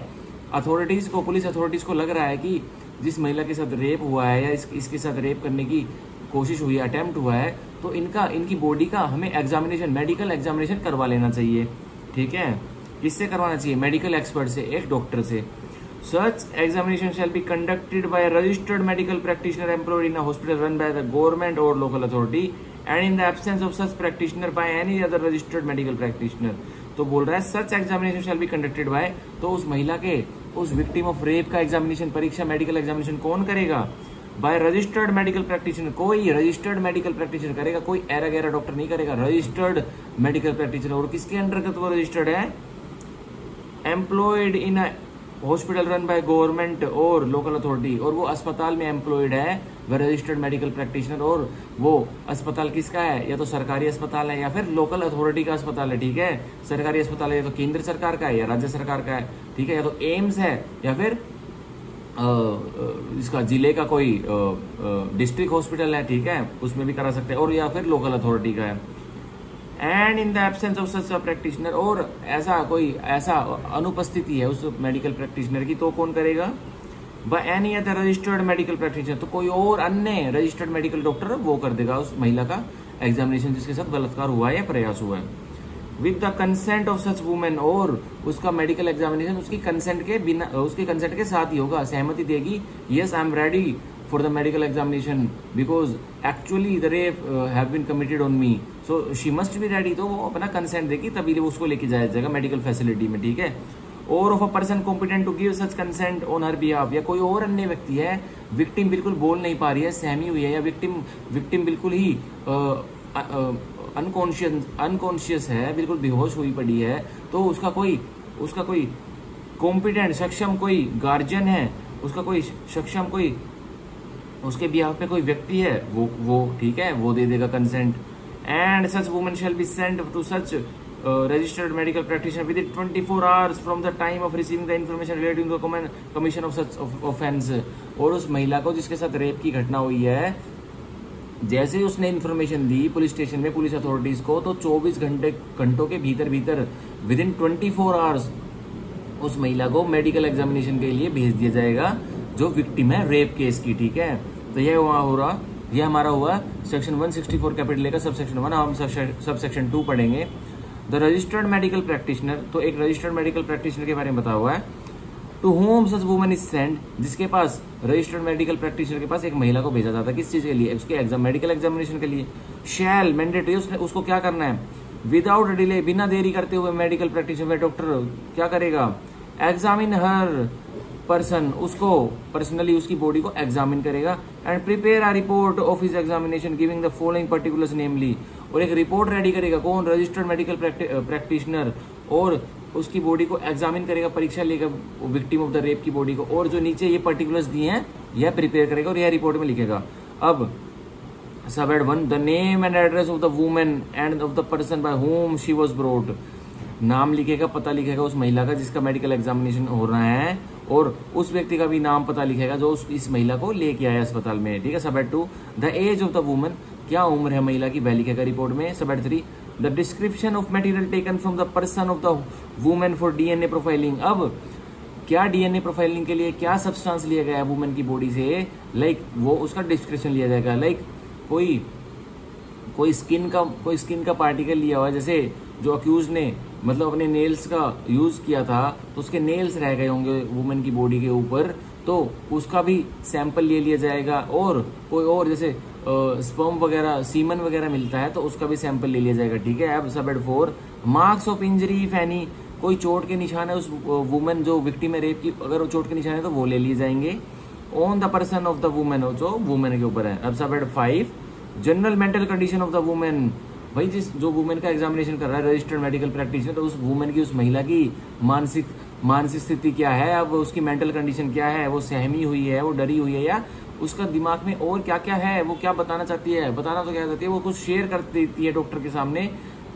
अथॉरिटीज को, पुलिस अथॉरिटीज को लग रहा है कि जिस महिला के साथ रेप हुआ है या इसके साथ रेप करने की कोशिश हुई है, अटेम्प्ट हुआ है, तो इनकी बॉडी का हमें एग्जामिनेशन, मेडिकल एग्जामिनेशन करवा लेना चाहिए, ठीक है। किससे करवाना चाहिए, मेडिकल एक्सपर्ट से, एक डॉक्टर से। Such examination shall be conducted by a registered medical practitioner employed in a hospital run by the government or local authority and in the absence of such practitioner by any other registered medical practitioner। तो बोल रहा है such examination shall be conducted by, तो उस महिला के, उस विक्टिम ऑफ रेप का एग्जामिनेशन, परीक्षा, मेडिकल एग्जामिनेशन कौन करेगा, बाय रजिस्टर्ड मेडिकल प्रैक्टिशनर, कोई रजिस्टर्ड मेडिकल प्रैक्टिशनर करेगा, कोई एरा गैरा डॉक्टर नहीं करेगा, रजिस्टर्ड मेडिकल प्रैक्टिशनर। और किसके अंतर्गत वो रजिस्टर्ड है, employed in hospital run by government और लोकल अथॉरिटी, और वो अस्पताल में एम्प्लॉयड है वह रजिस्टर्ड मेडिकल प्रैक्टिशनर। और वो अस्पताल किसका है, या तो सरकारी अस्पताल है या फिर लोकल अथॉरिटी का अस्पताल है, ठीक है। सरकारी अस्पताल है या तो केंद्र सरकार का है या राज्य सरकार का है, ठीक है, या तो एम्स है या फिर इसका जिले का कोई डिस्ट्रिक्ट हॉस्पिटल है, ठीक है, उसमें भी करा सकते हैं, और या फिर लोकल अथॉरिटी का है। And in the absence of such practitioner, और ऐसा अनुपस्थिति है उस मेडिकल प्रैक्टिशनर की, तो कौन करेगा, by any other registered medical practitioner, तो कोई और अन्य रजिस्टर्ड मेडिकल डॉक्टर वो कर देगा उस महिला का एग्जामिनेशन जिसके साथ बलात्कार हुआ है या प्रयास हुआ है। With the consent of such women, और उसका मेडिकल एग्जामिनेशन उसकी कंसेंट के बिना, उसके कंसेंट के साथ ही होगा, सहमति देगी, yes I am ready for the medical examination because actually the rape have been committed on me, so she must be ready, तो वो अपना कंसेंट देगी तभी वो उसको लेके जाया जाएगा मेडिकल फैसिलिटी में, ठीक है। और of a person competent to give such consent on her behalf, या कोई और अन्य व्यक्ति है, विक्टिम बिल्कुल बोल नहीं पा रही है, सहमी हुई है, या विक्टिम बिल्कुल ही अनकॉन्शियस है, बिल्कुल बेहोश हुई पड़ी है, तो उसका कोई कॉम्पिटेंट सक्षम कोई गार्जियन है, उसका कोई सक्षम कोई उसके बिहाफ पे कोई व्यक्ति है, वो ठीक है, वो दे देगा consent. And such woman shall be sent to such registered medical practitioner within 24 hours from the time of receiving the information relating to the commission of such offense, और उस महिला को जिसके साथ रेप की घटना हुई है, जैसे ही उसने इन्फॉर्मेशन दी पुलिस स्टेशन में पुलिस अथॉरिटीज को, तो 24 घंटों के भीतर विदिन 24 आवर्स उस महिला को मेडिकल एग्जामिनेशन के लिए भेज दिया जाएगा जो विक्टिम है रेप केस की, ठीक है। तो यह हमारा हुआ सेक्शन 164 कैपिटल ए का सबसेक्शन 1, हम सबसेक्शन 2 पढ़ेंगे। द रजिस्टर्ड मेडिकल प्रैक्टिशनर, तो एक रजिस्टर्ड मेडिकल प्रैक्टिशनर के बारे में बताया हुआ है, to whom such woman is sent, जिसके पास रजिस्टर्ड मेडिकल प्रैक्टिशनर के पास एक महिला को भेजा जाता है, किस चीज के लिए, उसके मेडिकल एग्जामिनेशन के लिए। शैल मैंडेटरी, उसको क्या करना है, विदाउट डिले, बिना देरी करते हुए मेडिकल प्रैक्टिशनर डॉक्टर क्या करेगा, एग्जामिन हर पर्सन, उसको पर्सनली उसकी बॉडी को एग्जामिन करेगा, and prepare a report of his examination giving the following particulars namely, और एक रिपोर्ट रेडी करेगा, कौन, रजिस्टर्ड मेडिकल प्रैक्टिशनर, और उसकी बॉडी को एग्जामिन करेगा, परीक्षा लेगा विक्टिम ऑफ द रेप की बॉडी को, और जो नीचे ये पर्टिकुलर्स दिए हैं यह प्रिपेयर करेगा और यह रिपोर्ट में लिखेगा। अब sub add 1, the name and address of the women and of the person by whom she was brought, नाम लिखेगा, पता लिखेगा उस महिला का जिसका मेडिकल एग्जामिनेशन हो रहा है, और उस व्यक्ति का भी नाम पता लिखेगा जो इस महिला को लेके आया अस्पताल में, ठीक है। Sub add 2, the age of the woman, क्या उम्र है महिला की, वह लिखेगा रिपोर्ट में। Sub add 3, the description of material taken from the person of the women for DNA profiling, अब क्या डीएनए प्रोफाइलिंग के लिए क्या सब्सटेंस लिया गया है वुमेन की बॉडी से, लाइक वो उसका डिस्क्रिप्शन लिया जाएगा, लाइक कोई स्किन का पार्टिकल लिया हुआ है, जैसे जो अक्यूज ने मतलब अपने नेल्स का यूज किया था तो उसके नेल्स रह गए होंगे वुमेन की बॉडी के ऊपर, तो उसका भी सैंपल ले लिया जाएगा, और कोई और जैसे स्पर्म वगैरह सीमन वगैरह मिलता है तो उसका भी सैंपल ले लिया जाएगा, ठीक है। अब sub add 4, marks of injury if any, कोई चोट के निशान है उस वुमेन जो विक्टिम है रेप की, अगर वो चोट के निशान है तो वो ले लिए जाएंगे, on the person of the women, जो वुमेन के ऊपर है। अब sub add 5, general mental condition of the woman, भाई जो वुमेन का एग्जामिनेशन कर रहा है रजिस्टर्ड मेडिकल प्रैक्टिशनर, तो उस वुमेन की, उस महिला की मानसिक स्थिति क्या है, अब उसकी मेंटल कंडीशन क्या है, वो सहमी हुई है, वो डरी हुई है, या उसका दिमाग में और क्या क्या है, वो क्या बताना चाहती है, बताना तो क्या चाहती है, वो कुछ शेयर कर देती है डॉक्टर के सामने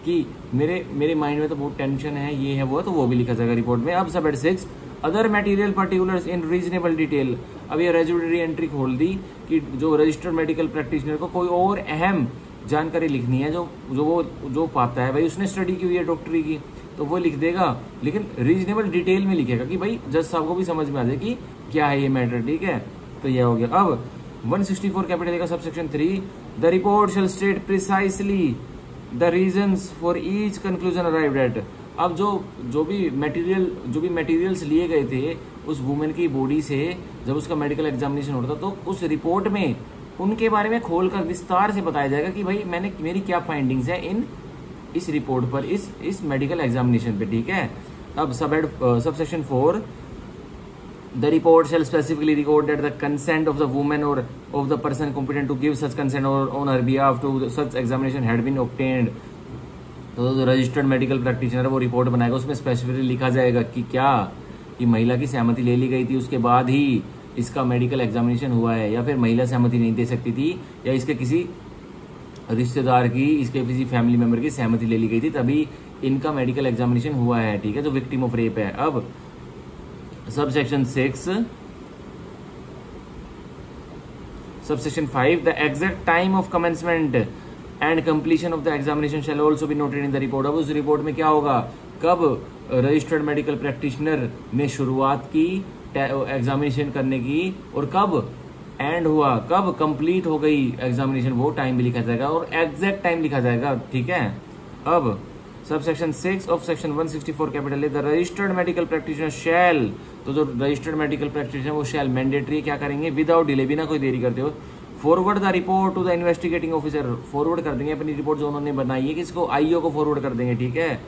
कि मेरे माइंड में तो बहुत टेंशन है, ये है वो, तो वो भी लिखा जाएगा रिपोर्ट में। अब सब एट 6, अदर मटेरियल पर्टिकुलर्स इन रीजनेबल डिटेल, अब ये रेजुडिटरी एंट्री खोल दी कि जो रजिस्टर्ड मेडिकल प्रैक्टिशनर को कोई और अहम जानकारी लिखनी है जो पाता है, भाई उसने स्टडी की हुई है डॉक्टरी की, तो वो लिख देगा, लेकिन रीजनेबल डिटेल में लिखेगा कि भाई जज साहब को भी समझ में आ जाए कि क्या है ये मैटर, ठीक है। तो ये हो गया। अब 164 कैपिटल का subsection 3, the report shell state precisely the reasons for each conclusion arrived at, अब जो भी मटेरियल्स लिए गए थे उस वुमेन की बॉडी से जब उसका मेडिकल एग्जामिनेशन होता था, तो उस रिपोर्ट में उनके बारे में खोलकर विस्तार से बताया जाएगा कि भाई मेरी क्या फाइंडिंग्स है इस रिपोर्ट पर, इस मेडिकल एग्जामिनेशन पे, ठीक है। अब subsection 4, the report shall specifically record that the consent of the women और of the person competent to give such consent on her behalf to such examination had been obtained, तो रजिस्टर्ड मेडिकल प्रैक्टिशनर वो रिपोर्ट बनाएगा, उसमें स्पेसिफिकली लिखा जाएगा कि क्या कि महिला की सहमति ले ली गई थी, उसके बाद ही इसका मेडिकल एग्जामिनेशन हुआ है, या फिर महिला सहमति नहीं दे सकती थी, या इसके किसी रिश्तेदार की, इसके किसी फैमिली मेंबर की सहमति ले ली गई थी, तभी इनका मेडिकल एग्जामिनेशन हुआ है, ठीक है, जो विक्टिम ऑफ रेप है। अब subsection 5, the exact time of commencement and completion of the examination shall also be noted in the report. अब उस रिपोर्ट में क्या होगा, कब रजिस्टर्ड मेडिकल प्रैक्टिशनर ने शुरुआत की एग्जामिनेशन करने की, और कब एंड हुआ, कब कंप्लीट हो गई एग्जामिनेशन, वो टाइम भी लिखा जाएगा और एग्जैक्ट टाइम लिखा जाएगा, ठीक है। अब subsection 6 of section 164 capital A, the registered medical practitioner shall, तो जो रजिस्टर्ड मेडिकल प्रैक्टिशनर वो शैल मैंडेटरी क्या करेंगे, विदाउट डिले, बिना कोई देरी करते हो, forward the report to the investigating officer, forward कर देंगे अपनी रिपोर्ट जो उन्होंने बनाई है, किसको, आईओ को फॉरवर्ड कर देंगे, ठीक है।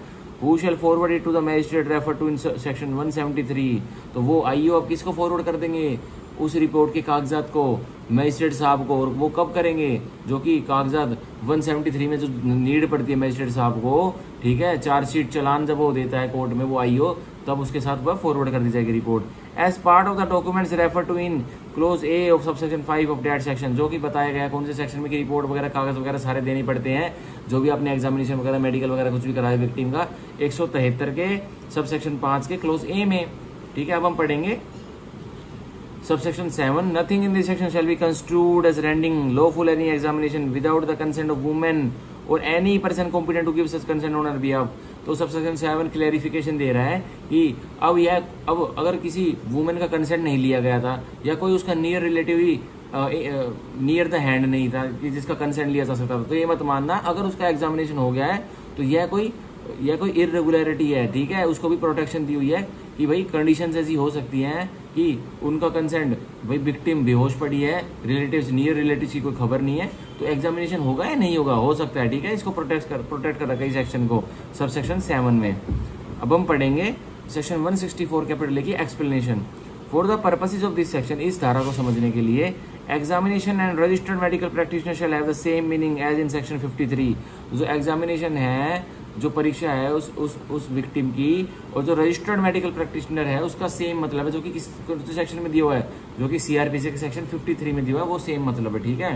Who shall forward it to the magistrate refer to in section 173, तो वो आईओ अब किसको फॉरवर्ड कर देंगे, उस रिपोर्ट के कागजात को मैजिस्ट्रेट साहब को, और वो कब करेंगे, जो कि कागजात 173 में जो नीड पड़ती है मैजिस्ट्रेट साहब को, ठीक है, चार्जशीट चलान जब वो देता है कोर्ट में वो आईओ, तब उसके साथ वह फॉरवर्ड कर दी जाएगी report. As part of the documents refer to in clause A of subsection 5 of that section, जो कि बताया गया कौन से सेक्शन में की रिपोर्ट वगैरह कागज वगैरह सारे देने पड़ते हैं, जो भी आपने एग्जामिनेशन वगैरह मेडिकल वगैरह कुछ भी कराया विक्टिम का, 173 के सबसेक्शन 5 के क्लोज ए में, ठीक है। अब हम पढ़ेंगे subsection 7, nothing in this section shall be construed as rendering lawful any examination without the consent of women और any person competent to give such consent on her behalf. तो सबसेक्शन 7 क्लैरिफिकेशन दे रहा है कि अब अगर किसी वुमेन का कंसेंट नहीं लिया गया था, या कोई उसका near relative he near the hand नहीं था कि जिसका कंसेंट लिया जा सकता था, तो ये मत मानना अगर उसका एग्जामिनेशन हो गया है तो यह कोई इरेगुलरिटी है, ठीक है। उसको भी प्रोटेक्शन दी हुई है कि भाई कंडीशंस ऐसी हो सकती हैं कि उनका कंसेंट, भाई विक्टिम बेहोश पड़ी है, रिलेटिव्स नियर रिलेटिव्स की कोई खबर नहीं है, तो एग्जामिनेशन होगा या नहीं होगा, हो सकता है, ठीक है। इसको प्रोटेक्ट कर रखा है सेक्शन को सबसेक्शन 7 में। अब हम पढ़ेंगे सेक्शन 164 कैपिटल ए की explanation. For the purposes of this section, इस धारा को समझने के लिए, examination and registered medical practitioner shall have the same meaning as in section 53। जो एग्जामिनेशन है, जो परीक्षा है उस विक्टिम की, और जो रजिस्टर्ड मेडिकल प्रैक्टिशनर है उसका सेम मतलब है, जो कि किस सेक्शन में दिया हुआ है, जो कि सीआरपीसी के सेक्शन 53 में दिया हुआ है, वो सेम मतलब है, ठीक है।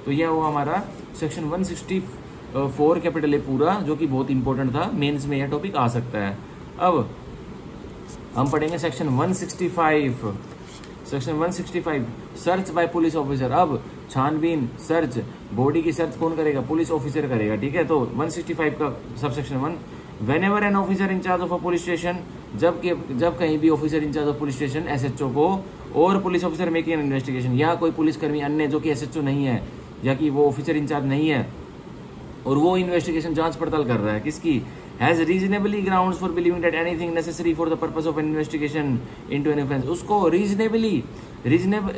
तो यह वो हमारा सेक्शन 164 कैपिटल ए पूरा, जो कि बहुत इंपॉर्टेंट था, मेंस में यह टॉपिक आ सकता है। अब हम पढ़ेंगे section 165। Section 165 search by police officer. अब छानबीन, सर्च, बॉडी की सर्च कौन करेगा, पुलिस ऑफिसर करेगा, ठीक है। तो 165 का subsection 1, whenever an officer in charge of a police station, जब कहीं भी officer in charge of police station SHO को और police officer making an investigation, या कोई पुलिसकर्मी अन्य जो कि एसएचओ नहीं है या कि वो ऑफिसर इंचार्ज नहीं है और वो इन्वेस्टिगेशन जांच पड़ताल कर रहा है किसकी, has reasonably grounds for believing that anything necessary for the purpose of investigation into an offence, उसको रीजनेबल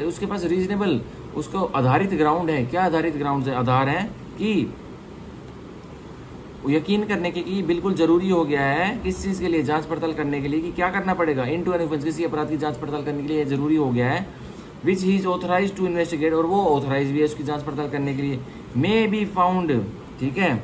उसके पास रीजनेबल उसको आधारित ग्राउंड है। क्या आधारित ग्राउंड है, आधार है कि यकीन करने के कि बिल्कुल जरूरी हो गया है किस चीज के लिए, जांच पड़ताल करने के लिए, कि क्या करना पड़ेगा, इनटू एन ऑफेंस, किसी अपराध की जांच पड़ताल करने के लिए जरूरी हो गया है, which he is authorise to investigate, और वो ऑथराइज भी है उसकी जांच पड़ताल करने के लिए, मे बी फाउंड, ठीक है,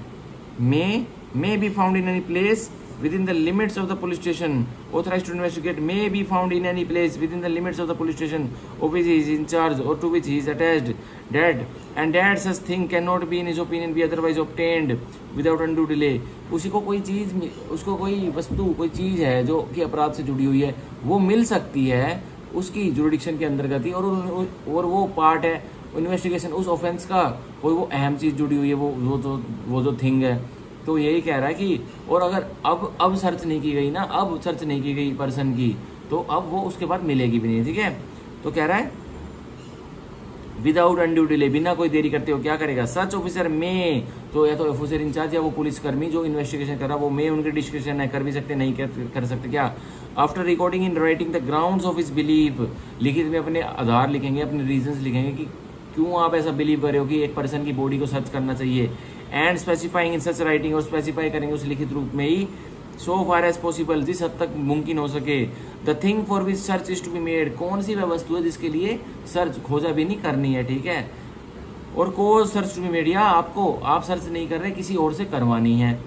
may be found in any place within the limits of the police station, authorized to investigate may be found in any place within the limits of the police station of which he is in charge or to which he is attached, that such thing cannot be in his opinion be otherwise obtained without undue delay। उसको कोई वस्तु, कोई चीज है जो कि अपराध से जुड़ी हुई है, वो मिल सकती है उसकी जुरिडिक्शन के अंतर्गत ही, और वो पार्ट है इन्वेस्टिगेशन, उस ऑफेंस का कोई वो अहम चीज जुड़ी हुई है, वो जो थिंग है। तो यही कह रहा है कि, और अगर अब सर्च नहीं की गई ना, अब सर्च नहीं की गई पर्सन की, तो अब वो उसके बाद मिलेगी भी नहीं, ठीक है। तो कह रहा है विदाउट अनड्यू डिले, बिना कोई देरी करते हो क्या करेगा, सच ऑफिसर में, तो या तो ऑफिसर इंचार्ज या वो पुलिसकर्मी जो इन्वेस्टिगेशन कर रहा है, वो में उनके डिस्क्रिप्शन है, कर भी सकते नहीं कर सकते क्या, after recording in writing the grounds of his belief, लिखित में अपने आधार लिखेंगे, अपने रीजंस लिखेंगे कि क्यों आप ऐसा बिलीव कर रहे हो कि एक पर्सन की बॉडी को सर्च करना चाहिए, and specifying in such writing, और स्पेसिफाई करेंगे उस लिखित रूप में ही, सो फार एज पॉसिबल, जिस हद तक मुमकिन हो सके, the thing for which search is to be made, कौन सी वह वस्तु है जिसके लिए सर्च खोजा भी नहीं करनी है, ठीक है, और कोज सर्च टू बी मेड, या आप सर्च नहीं कर रहे, किसी और से करवानी है,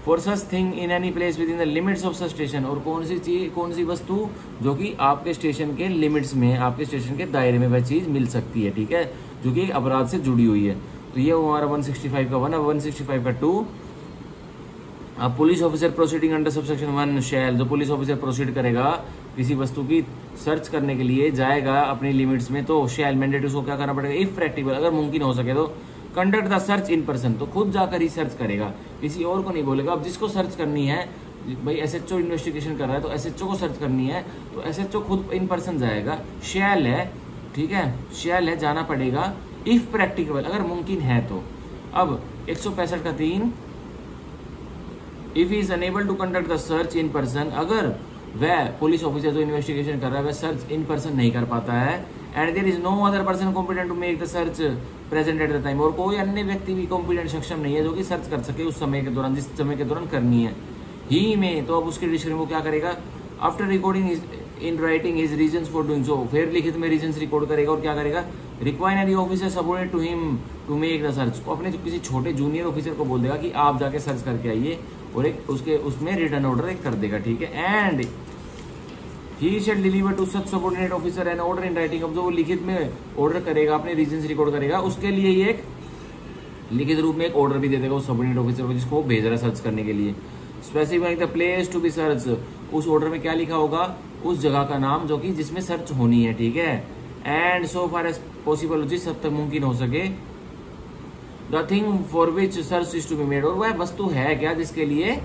for such thing in any place with in the limits of such station, और कौन सी वस्तु जो कि आपके स्टेशन के लिमिट्स में, आपके स्टेशन के दायरे में वह चीज मिल सकती है, ठीक है, जो कि अपराध से जुड़ी हुई है। तो ये हमारा 165 का 1। अब 165 का 2, अब police officer proceeding under subsection 1 शैल, जो पुलिस ऑफिसर प्रोसीड करेगा किसी वस्तु की सर्च करने के लिए, जाएगा अपनी लिमिट्स में, तो शैल मैंडेट उसको क्या करना पड़ेगा, इफ प्रैक्टिकल, अगर मुमकिन हो सके तो, conduct the search in person, तो खुद जाकर ही सर्च करेगा, किसी और को नहीं बोलेगा। अब जिसको सर्च करनी है, भाई एसएचओ इन्वेस्टिगेशन कर रहा है तो एसएचओ को सर्च करनी है, तो एसएचओ खुद इन पर्सन जाएगा, शैल है, ठीक है, शैल है, जाना पड़ेगा, इफ प्रैक्टिकेबल, अगर मुमकिन है तो। अब 165 का 3, if he is unable to conduct the search in person, अगर वह पुलिस ऑफिसर जो इन्वेस्टिगेशन कर रहा है वह सर्च इन पर्सन नहीं कर पाता है, and there is no other person competent to make the search present at the time, और कोई अन्य व्यक्ति भी कॉम्पिटेंट सक्षम नहीं है जो कि सर्च कर सके उस समय के दौरान, जिस समय के दौरान करनी है ही में, तो अब उसके डिक्शनरी वो क्या करेगा, after recording in writing his reasons for doing so, फिर लिखित में रीजंस रिकॉर्ड करेगा और क्या करेगा, require any officer subordinate to him to make the search, को अपने किसी छोटे जूनियर ऑफिसर को बोल देगा कि आप जाके सर्च करके आइए, और एक उसके उसमें रिटर्न ऑर्डर एक कर देगा, ठीक है। And he shall deliver to such subordinate officer an order in writing, अब जो वो लिखित में ऑर्डर करेगा, अपने रीजंस रिकॉर्ड करेगा, उसके लिए ये एक लिखित रूप में एक ऑर्डर भी दे देगा उस सबऑर्डिनेट ऑफिसर को जिसको वो भेज रहा है सर्च करने के लिए। Specifying the place to be search, उस ऑर्डर में क्या लिखा होगा, उस जगह का नाम जो कि जिसमें सर्च होनी है, ठीक है। And so far as possible, जिस हद तक मुमकिन हो सके, the thing for which search is to be made, और वह वस्तु है क्या जिसके लिए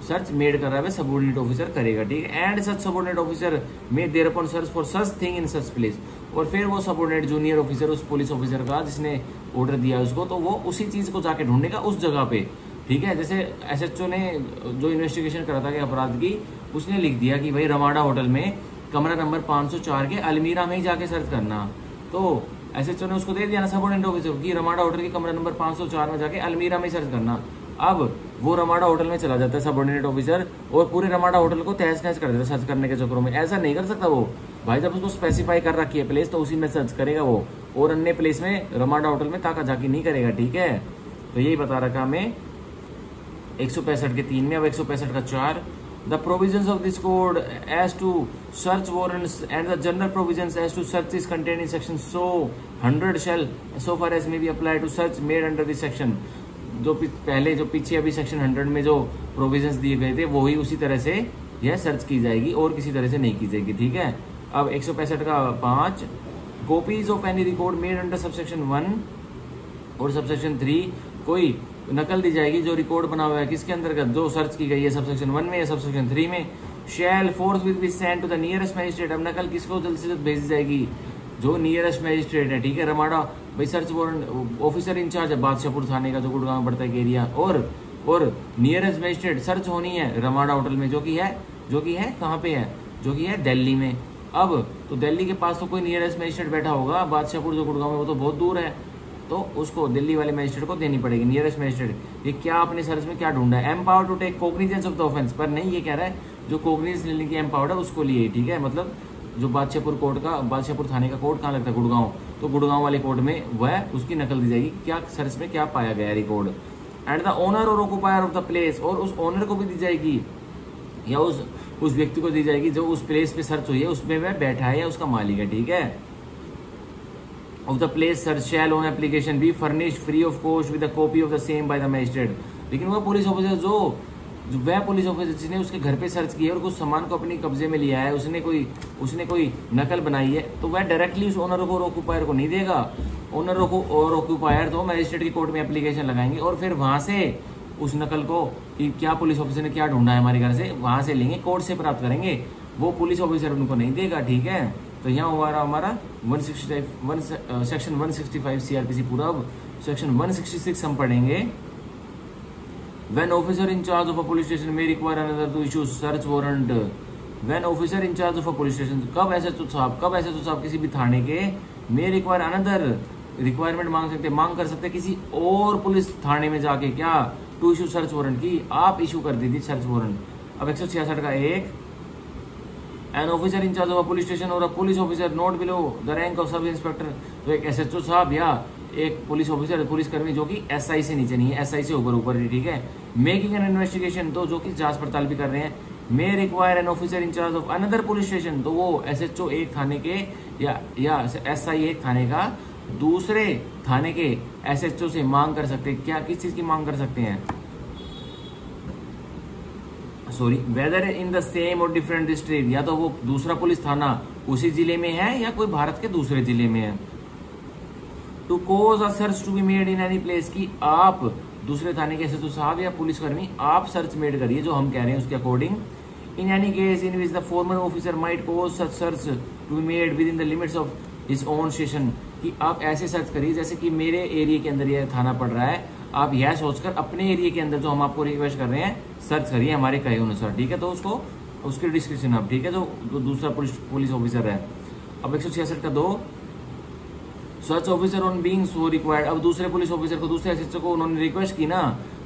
सर्च मेड कर रहा है, सबऑर्डिनेट ऑफिसर करेगा, ठीक है। And such subordinate officer made thereupon search for such thing in such place, और फिर वो सबऑर्डिनेट जूनियर ऑफिसर उस पुलिस ऑफिसर का जिसने ऑर्डर दिया उसको, तो वो उसी चीज को जाके ढूंढेगा उस जगह पे, ठीक है। जैसे एसएचओ ने जो इन्वेस्टिगेशन करा था कि अपराध की, उसने लिख दिया कि भाई रमाडा होटल में कमरा नंबर 504 के अलमीरा में ही जाके सर्च करना, तो एसएचओ ने उसको दे दिया ना सबऑर्डिनेट ऑफिसर की, रमाडा होटल के कमरा नंबर 504 में जाके अलमीरा में सर्च करना। अब वो रमाडा होटल में चला जाता है सबऑर्डिनेट ऑफिसर, और पूरे रमाडा होटल को तहस नहस कर देता है सर्च करने के चक्करों में। ऐसा नहीं कर सकता वो भाई, जब उसको स्पेसिफाई कर रखी है प्लेस तो उसी में सर्च करेगा वो, और अन्य प्लेस में रमाडा होटल में ताका झाकी नहीं करेगा, ठीक है। तो यही बता रखा हमें 165 के 3 में। अब 165 का 4, the provisions of this code as to search warrants and the general provisions as to search as contained in section 100 shall so far as may be apply to search made under this section, जो पहले जो पीछे अभी सेक्शन 100 में जो प्रोविजंस दिए गए थे वही उसी तरह से यह सर्च की जाएगी और किसी तरह से नहीं की जाएगी, ठीक है। अब 165 का 5, copies of any record made under subsection 1 और सबसेक्शन 3, कोई नकल दी जाएगी जो रिकॉर्ड बना हुआ है किसके अंतर्गत, जो सर्च की गई है सबसेक्शन 1 में या सबसेक्शन 3 में, shall forthwith be send to the nearest magistrate, अब नकल किसको जल्द से जल्द भेजी जाएगी, जो नियरेस्ट मैजिस्ट्रेट है, ठीक है। रमाडा भाई सर्च वारंट ऑफिसर इंचार्ज है बादशाहपुर थाने का जो गुड़गांव में पड़ता है एरिया, और नियरेस्ट मैजिस्ट्रेट सर्च होनी है रमाडा होटल में, जो कि है कहाँ पे है, जो कि है दिल्ली में। अब तो दिल्ली के पास तो कोई नियरेस्ट मैजिस्ट्रेट बैठा होगा, बादशाहपुर जो गुड़गांव में वो तो बहुत दूर है, तो उसको दिल्ली वाले मैजिस्ट्रेट को देनी पड़ेगी नियरेस्ट मैजिस्ट्रेट। ये क्या अपने सर्च में क्या ढूंढा है, empower to take cognizance of the offence, पर नहीं ये कह रहा है जो कोग्निजेंस लेने की एम्पावर्ड है उसको लिए, ठीक है। मतलब जो बादशाहपुर थाने का कोर्ट कहाँ लगता है, गुड़गांव, तो गुड़गांव वाले कोर्ट में वह उसकी नकल दी जाएगी क्या सर्च में क्या पाया गया रिकॉर्ड। एंड द ओनर और ऑक्युपायर ऑफ द प्लेस, और उस ओनर को भी दी जाएगी या उस व्यक्ति को दी जाएगी जो उस प्लेस पे सर्च हुई है उसमें वह बैठा है या उसका मालिक है, ठीक है। Of the place search shell on application B furnished free of cost with a copy of the same by the magistrate, लेकिन वह पुलिस ऑफिसर जो वह पुलिस ऑफिसर जिसने उसके घर पे सर्च किया और कुछ सामान को अपने कब्जे में लिया है, उसने कोई नकल बनाई है, तो वह डायरेक्टली उस ओनर को और ऑक्युपायर को नहीं देगा। ओनर को और ऑक्युपायर तो मैजिस्ट्रेट की कोर्ट में एप्लीकेशन लगाएंगे और फिर वहां से उस नकल को कि क्या पुलिस ऑफिसर ने क्या ढूंढा है हमारे घर से, वहां से लेंगे, कोर्ट से प्राप्त करेंगे, वो पुलिस ऑफिसर उनको नहीं देगा, ठीक है। तो यहाँ हमारा 165 सेक्शन 165 सीआरपीसी पूरा। अब सेक्शन 166 हम पढ़ेंगे। When officer in charge of a police station may require another to issue search warrant. When officer in charge of a police station, कब एसएचओ साहब किसी भी थाने के may require another रिक्वायरमेंट मांग कर सकते किसी और पुलिस थाने में जाके क्या टू इशू सर्च वारंट की, आप इशू कर दी थी सर्च वारंट। अब 166 का 1, an officer in charge of a police station और a police officer not below the rank of sub inspector, तो एक एसएचओ साहब या एक पुलिस ऑफिसर पुलिसकर्मी जो कि एसआई से नीचे नहीं है, एसआई से ऊपर ही, ठीक है। मेकिंग एन इन्वेस्टिगेशन, तो जो कि जांच पड़ताल भी कर रहे हैं। May require an officer in charge of another police station, तो वो एसएचओ एक थाने के या एसआई एक थाने का दूसरे थाने के एसएचओ से मांग कर सकते हैं, क्या किस चीज की मांग कर सकते हैं, sorry, whether in the same और डिफरेंट डिस्ट्रिक्ट, या तो वो दूसरा पुलिस थाना उसी जिले में है या कोई भारत के दूसरे जिले में है। To cause a search to be made in any place, की आप दूसरे थाने के एसएचओ साहब या पुलिसकर्मी आप सर्च मेड करिए जो हम कह रहे हैं उसके according. In any case in which the former officer might cause such search to be made within the limits of his own station, कि आप ऐसे सर्च करिए जैसे कि मेरे एरिया के अंदर यह थाना पड़ रहा है, आप यह सोचकर अपने एरिया के अंदर जो हम आपको रिक्वेस्ट कर रहे हैं सर्च करिए हमारे कहे अनुसार, ठीक है। तो उसको उसकी डिस्क्रिप्शन आप, ठीक है, जो दूसरा पुलिस ऑफिसर है। अब 166 का 2, search officer on being so required. अब दूसरे पुलिस ऑफिसर को, दूसरे एसएचओ को उन्होंने रिक्वेस्ट की ना,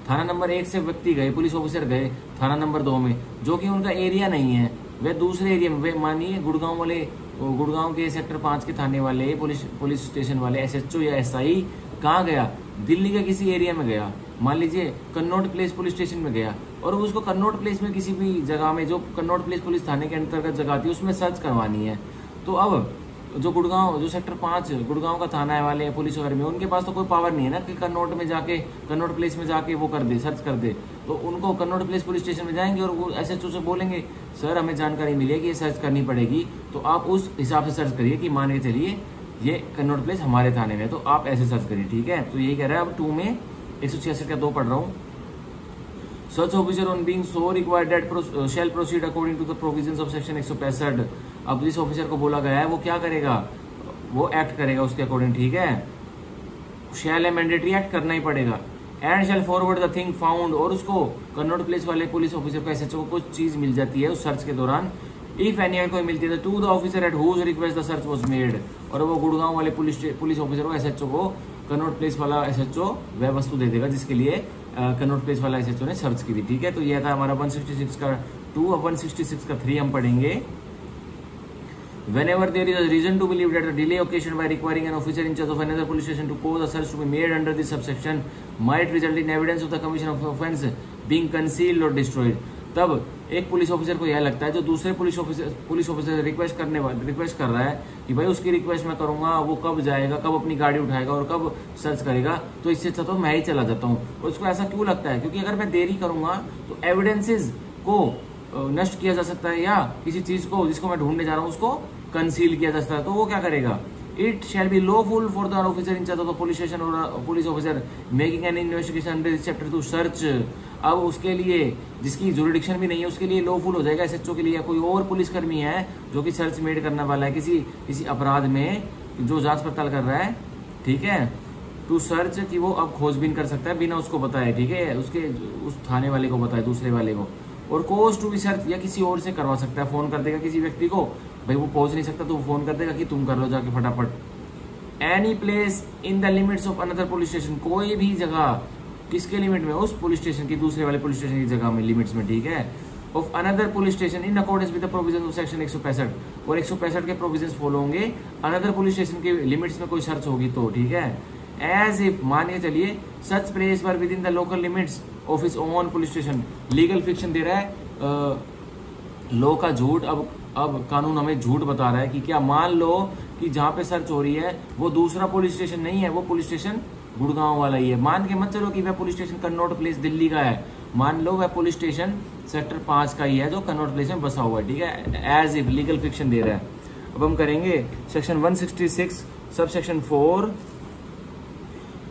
थाना नंबर 1 से व्यक्ति गए, पुलिस ऑफिसर गए थाना नंबर 2 में, जो कि उनका एरिया नहीं है, वे दूसरे एरिया में, वे मानिए गुड़गांव वाले, गुड़गांव के सेक्टर 5 के थाने वाले पुलिस स्टेशन वाले एसएचओ या एसआई कहाँ गया, दिल्ली के किसी एरिया में गया, मान लीजिए कन्नौट प्लेस पुलिस स्टेशन में गया, और उसको कन्नौट प्लेस में किसी भी जगह में, जो कन्नौट प्लेस पुलिस थाने के अंतर्गत जगह आती है, उसमें सर्च करवानी है। तो अब जो गुड़गांव, जो सेक्टर 5 गुड़गांव का थाना वाले पुलिस वगैरह में, उनके पास तो कोई पावर नहीं है ना कि कन्नौट में जाके, कन्नौट प्लेस में जाके वो कर दे, सर्च कर दे। तो उनको कन्नौट प्लेस पुलिस स्टेशन में जाएंगे और वो एसएचओ से बोलेंगे सर हमें जानकारी मिली है कि ये सर्च करनी पड़ेगी, तो आप उस हिसाब से सर्च करिए कि मान के चलिए ये कन्नौट प्लेस हमारे थाने में, तो आप ऐसे सर्च करिए, ठीक है। तो यही कह रहा है। अब 2 में 166 का 2 पढ़ रहा हूँ। Search officer on being so required that shall proceed according to the provisions of section 165। अब जिस ऑफिसर को बोला गया है वो क्या करेगा, वो एक्ट करेगा उसके अकॉर्डिंग, ठीक है। शैल है, मैंडेटरी एक्ट करना ही पड़ेगा। And shall forward the thing found, और उसको कन्नौट प्लेस वाले पुलिस ऑफिसर को, एसएचओ को कुछ चीज मिल जाती है उस सर्च के दौरान, इफ एनी कोई मिलती है, to the officer at whose request the search was made, और वो गुड़गांव वाले पुलिस ऑफिसर को, एसएचओ को, कन्नौट प्लेस वाला एसएचओ वह वस्तु दे देगा जिसके लिए कन्नौट प्लेस वाला एसएचओ ने सर्च की थी, ठीक है। तो यह था हमारा 166 का 2। अब 166 का 3 हम पढ़ेंगे। Whenever there is a reason to believe that the delay occasioned by requiring an officer in charge of another police station to cause a search to be made under this subsection might result in evidence of the commission of offence being concealed or destroyed, तब एक पुलिस ऑफिसर को यह लगता है, जो दूसरे पुलिस ऑफिसर रिक्वेस्ट कर रहा है कि भाई उसकी रिक्वेस्ट मैं करूंगा, वो कब जाएगा, कब अपनी गाड़ी उठाएगा और कब सर्च करेगा, तो इससे अच्छा तो मैं ही चला जाता हूँ। और उसको ऐसा क्यों लगता है, क्योंकि अगर मैं देरी करूंगा तो एविडेंसेस को नष्ट किया जा सकता है, या किसी चीज को जिसको मैं ढूंढने जा रहा हूँ उसको कंसील किया जा सकता है। तो वो क्या करेगा, it shall be lawful for the officer in charge of the police station और police officer making an investigation under this chapter to search. अब उसके लिए जिसकी जुरिडिक्शन भी नहीं है उसके लिए लॉफुल हो जाएगा, एसएचओ के लिए, कोई और पुलिसकर्मी है जो कि सर्च मेड करने वाला है किसी अपराध में जो जांच पड़ताल कर रहा है, ठीक है, टू सर्च, कि वो अब खोजबीन कर सकता है बिना उसको बताए, ठीक है, उसके उस थाने वाले को बताए, दूसरे वाले को। और कोज टू बी सर्च, या किसी और से करवा सकता है, फोन कर देगा किसी व्यक्ति को, भाई वो पहुंच नहीं सकता तो फोन कर देगा कि तुम कर लो जाके फटाफट। Any place in the limits of another police station, कोई भी जगह, किसके लिमिट में, उस पुलिस स्टेशन की, दूसरे वाले पुलिस स्टेशन की जगह में, लिमिट्स में, ठीक है, of another police station in accordance with the provisions of section 165, और 165 के प्रोविजंस फॉलो होंगे अनदर पुलिस स्टेशन के लिमिट्स में कोई सर्च होगी तो, ठीक है। एज इफ, मान के चलिए, such place were within the local limits of his own police station. Legal fiction दे रहा है, लॉ का झूठ। अब कानून हमें झूठ बता रहा है कि क्या, मान लो कि जहां पे सर्च हो रही है वो दूसरा पुलिस स्टेशन नहीं है, वो पुलिस स्टेशन गुड़गांव वाला ही है। मान के मत चलो कि वह पुलिस स्टेशन कन्नौट प्लेस दिल्ली का है, मान लो वह पुलिस स्टेशन सेक्टर 5 का ही है जो कन्नौट प्लेस में बसा हुआ है, ठीक है। एज इफ, लीगल फिक्शन दे रहा है। अब हम करेंगे section 166 sub section 4।